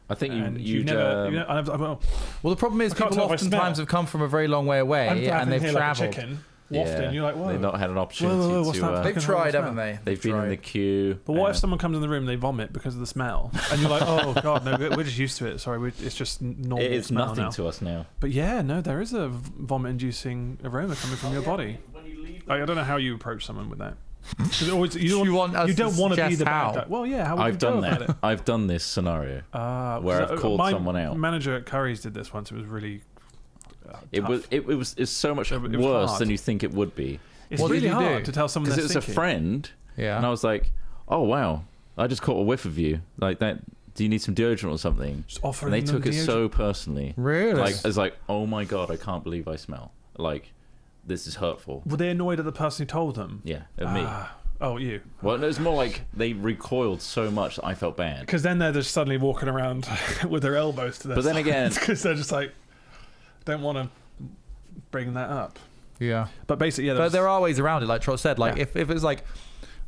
I think And you'd never. Well, the problem is I can't people tell if I smell. oftentimes have come from a very long way away and they've like a travelled. chicken wafting. You're like, whoa. they've not had an opportunity Whoa, what's to. that? They've Fucking tried, hell, haven't they? They've been in the queue. But what if someone comes in the room and they vomit because of the smell? And you're like, oh, God, no, we're just used to it. Sorry, it's just normal It is smell nothing now. to us now. But yeah, no, there is a vomit-inducing aroma coming from your body. Like, I don't know how you approach someone with that. 'Cause it always, you don't want to be the bad guy. Well, yeah, how would you I've go done about that. it? I've done this scenario where I've called my someone out. Manager at Curry's did this once. It was really tough. It was so much It was worse hard. than you think it would be. It's What did really you do? hard to tell someone Because they're it was a stinky. friend, Yeah. and I was like, "Oh wow, I just caught a whiff of you like that. Do you need some deodorant or something?" Just And offering they them took it deodorant. so personally. Really? Like it's like, "Oh my god, I can't believe I smell. Like this is hurtful." Were they annoyed at the person who told them? Yeah, at me. Oh, you. Well, it was more like they recoiled so much that I felt bad. Because then they're just suddenly walking around with their elbows to their But then again- because they're just like, don't want to bring that up. Yeah. But basically, yeah. But there are ways around it, like Trott said. Like Yeah. if it's like,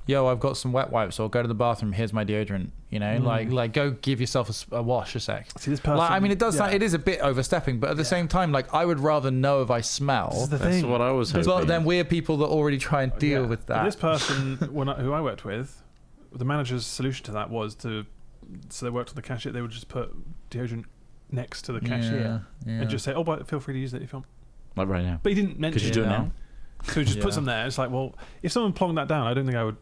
yo, I've got some wet wipes, or go to the bathroom. Here's my deodorant. You know, like go give yourself a wash a sec. See, this person. Like, I mean, it does. yeah. It is a bit overstepping, but at the same time, like I would rather know if I This is smell. the That's thing. what I was hoping. But then we're people that already try and deal Yeah. with But that. this person, who I worked with, the manager's solution to that was so they worked with the cashier. They would just put deodorant next to the cashier yeah. and just say, "Oh, but feel free to use it if you want." Like right now. But he didn't mention Could you it. do it Yeah. now? So he just Yeah. puts them there. It's like, well, if someone plonged that down, I don't think I would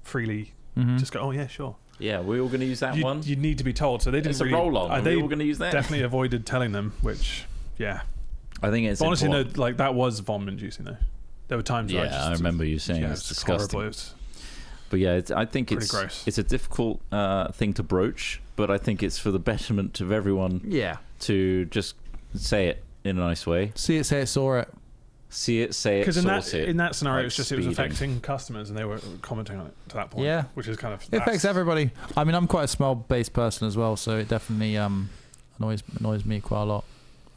freely Mhm. just go, "Oh yeah, sure." Yeah, we're all going to use that one. You'd need to be told. So they didn't It's a really, roll-on. Are they we all going to use that? definitely avoided telling them, which, yeah. I think it's But honestly, no, important. like that was vomit-inducing though. There were times where Yeah, I remember you saying yeah, it's horrible. disgusting. It was But yeah, I think pretty it's gross. it's a difficult thing to broach, but I think it's for the betterment of everyone Yeah. to just say it in a nice way. See it, say it, saw it. See it, say it, Because source it. in that scenario, like it was speeding. affecting customers, and they were commenting on it to that point. Yeah. which is kind of It affects everybody. I mean, I'm quite a smell-based person as well, so it definitely annoys me quite a lot.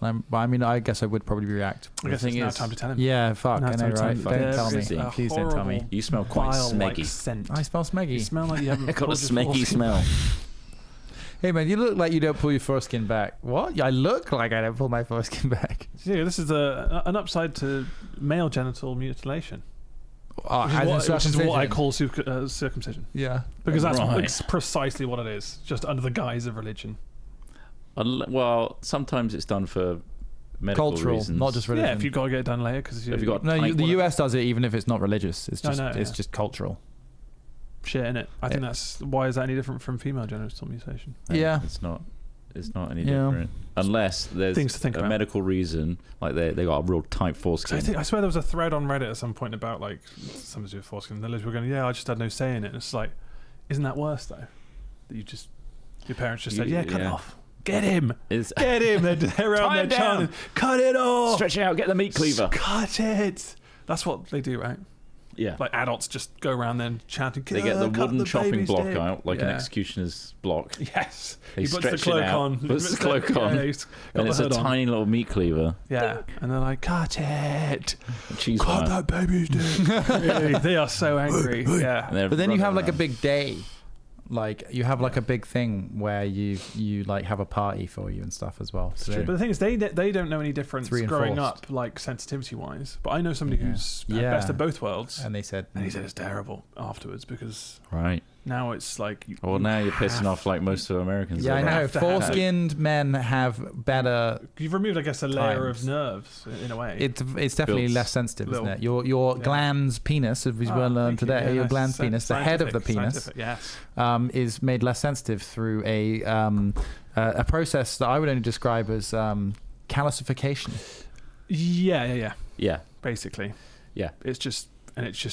But I mean, I guess I would probably react. I guess The it's thing now is- time to tell him. Yeah, fuck. Now I it's know, time right? to Don't there tell me. is a Please don't tell me. horrible You smell quite vile-like smeggy. scent. I smell smeggy. You smell like you haven't Got a pulled your smeggy foreskin. smell. Hey man, you look like you don't pull your foreskin back. What? I look like I don't pull my foreskin back. Yeah, this is an upside to male genital mutilation, Oh, which is what I call circumcision, Yeah. because that's Right. it's precisely what it is, just under the guise of religion. Well, sometimes it's done for medical Cultural, reasons. not just religion. Yeah, if you've got to get it done later, because If you've got No, tight- the US does it even if it's not religious. It's I just know, it's yeah. just cultural. shit in it. I think that's why is that any different from female genital mutilation? Yeah. It's not any Yeah. different unless there's Things to think a about. medical reason, like they got a real tight 'Cause foreskin. I swear there was a thread on Reddit at some point about like something to do with foreskin. And the ladies were going, "Yeah, I just had no say in it." And it's like, isn't that worse though? That your parents just said, "Yeah, cut it Yeah. off, get him, It's get him." They're around Tie there him down. chanting, "Cut it off, stretch it out, get the meat cleaver. cut it." That's what they do, right? Yeah, Like adults just go around then chanting. they get the "Cut wooden chopping baby's block dick." out like an Yeah. executioner's block, Yes, They he puts the stretch it cloak out, on. puts the cloak on, Yeah, he's got and the it's a hood on. tiny little meat cleaver. Yeah, and they're like, "Cut it, Cheese cut wire. that baby's dick." Really, they are so angry. Yeah. And they're But then you running have like a around. big day. Like you have like a big thing where you like have a party for you and stuff as well. So true. But the thing is, they don't know any difference It's growing reinforced. up, like sensitivity wise. But I know somebody Yeah. who's had Yeah. best of both worlds, and they said and he said it's terrible afterwards because right. now it's like. Well, now you're pissing off like most of Americans. yeah, I are. know. have to have- Foreskinned men have better. You've removed, I guess, a layer Times. of nerves in a way. It's definitely Builds less sensitive, isn't little- it? Your yeah. glans penis, as we Ah, learned thank you. today, Yeah, your nice. glans penis, the head of the penis, Scientific, yes. is made less sensitive through a process that I would only describe as calcification. Yeah. Yeah, Basically, yeah. it's just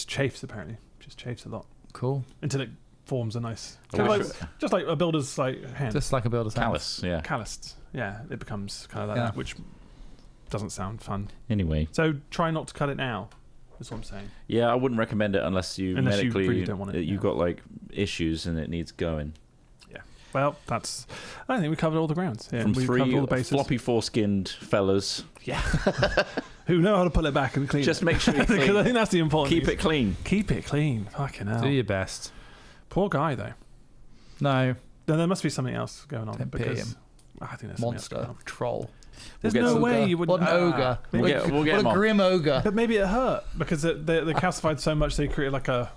chafes apparently. Just chafes a lot. Cool. until it forms a nice, I kind of wish- like, just like a builder's like hand, Just like a builder's hand. Callus, yeah. calloused. Yeah, it becomes kind of like Yeah. that, which doesn't sound fun. Anyway, So try not to cut it now. That's what I'm saying. yeah, I wouldn't recommend it unless you Unless you medically really don't want it, you've yeah. got like issues and it needs going. Well, I think we covered all the grounds. Yeah, From we 3 covered all the bases. floppy foreskinned fellas, Who know how to pull it back and clean just it. make sure you Because I clean. think that's the important. Keep news. it clean. Keep it clean. Fucking hell. Do your best. Poor guy though. No. Then there must be something else going on Don't pity because him. I think there's something else going Monster. on. Troll. There's We'll get no some- way you would. What an ogre. We'll Maybe- get What him a on. grim ogre. But maybe it hurt because they calcified so much they created like a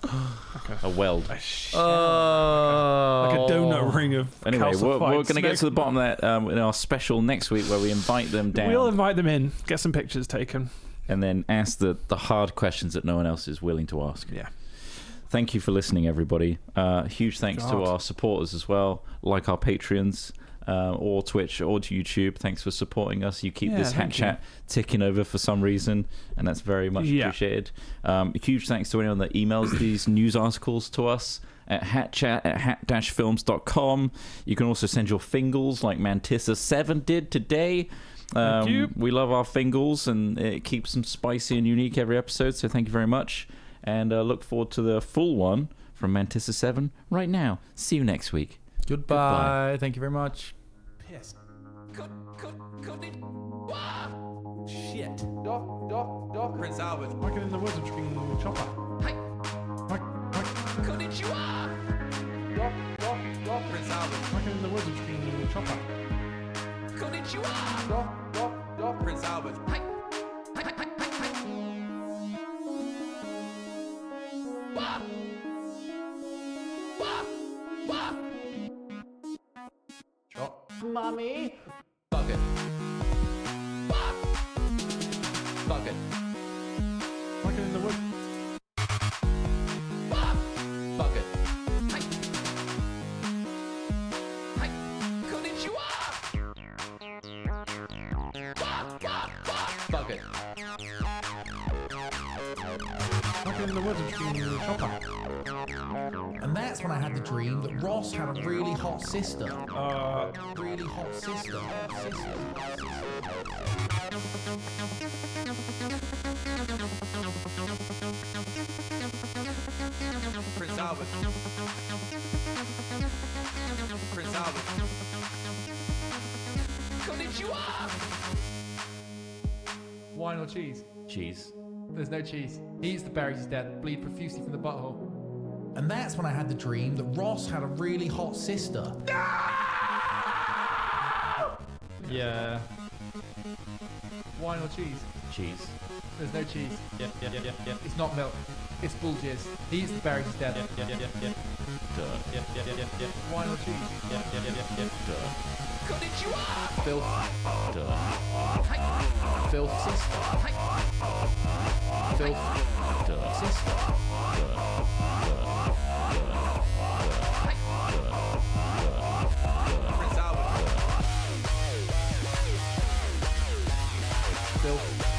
A weld. Oh. like a donut ring of. Anyway, we're calcified going to get to the smegma. bottom of that in our special next week where we invite them down We'll invite them in, get some pictures taken. and then ask the hard questions that no one else is willing to ask. Yeah. Thank you for listening, everybody. Huge thanks to God. our supporters as well, like our Patreons, or Twitch, or to YouTube. Thanks for supporting us. You keep Yeah, this Hat thank you. Chat ticking over for some reason, and that's very much Yeah. appreciated. Huge thanks to anyone that emails these news articles to us at hatchat@hat-films.com. You can also send your fingals like Mantissa7 did today. Thank you. We love our fingals, and it keeps them spicy and unique every episode, so thank you very much. And look forward to the full one from Mantissa7 right now. See you next week. Goodbye. Thank you very much. Piss. Shit. Prince Albert. Working in the woods and drinking chopper. Konnichiwa. Prince Albert. Working in the woods and drinking chopper. Konnichiwa. Prince Albert. Mommy. Fuck it. Fuck it. Working in the woods. Fuck it. Konnichiwa. Fuck it. Working in the woods and drinking chopper. And that's when I had the dream that Ross had a really hot sister. Really hot sister. Prince Albert. Prince Albert. Konnichiwa. Wine or cheese? Cheese. There's no cheese. He eats the berries, he's dead. Bleed profusely from the butthole. And that's when I had the dream that Ross had a really hot sister. Yeah. Wine or cheese? Cheese. There's no cheese. Yep. It's not milk. It's bull jizz. He eats the berries, he's dead. Yep. Duh. Wine or cheese? Yep. Duh. Konnichiwa. Filth. Duh. Filth sister. Filth Duh. sister. Prince Albert. Filth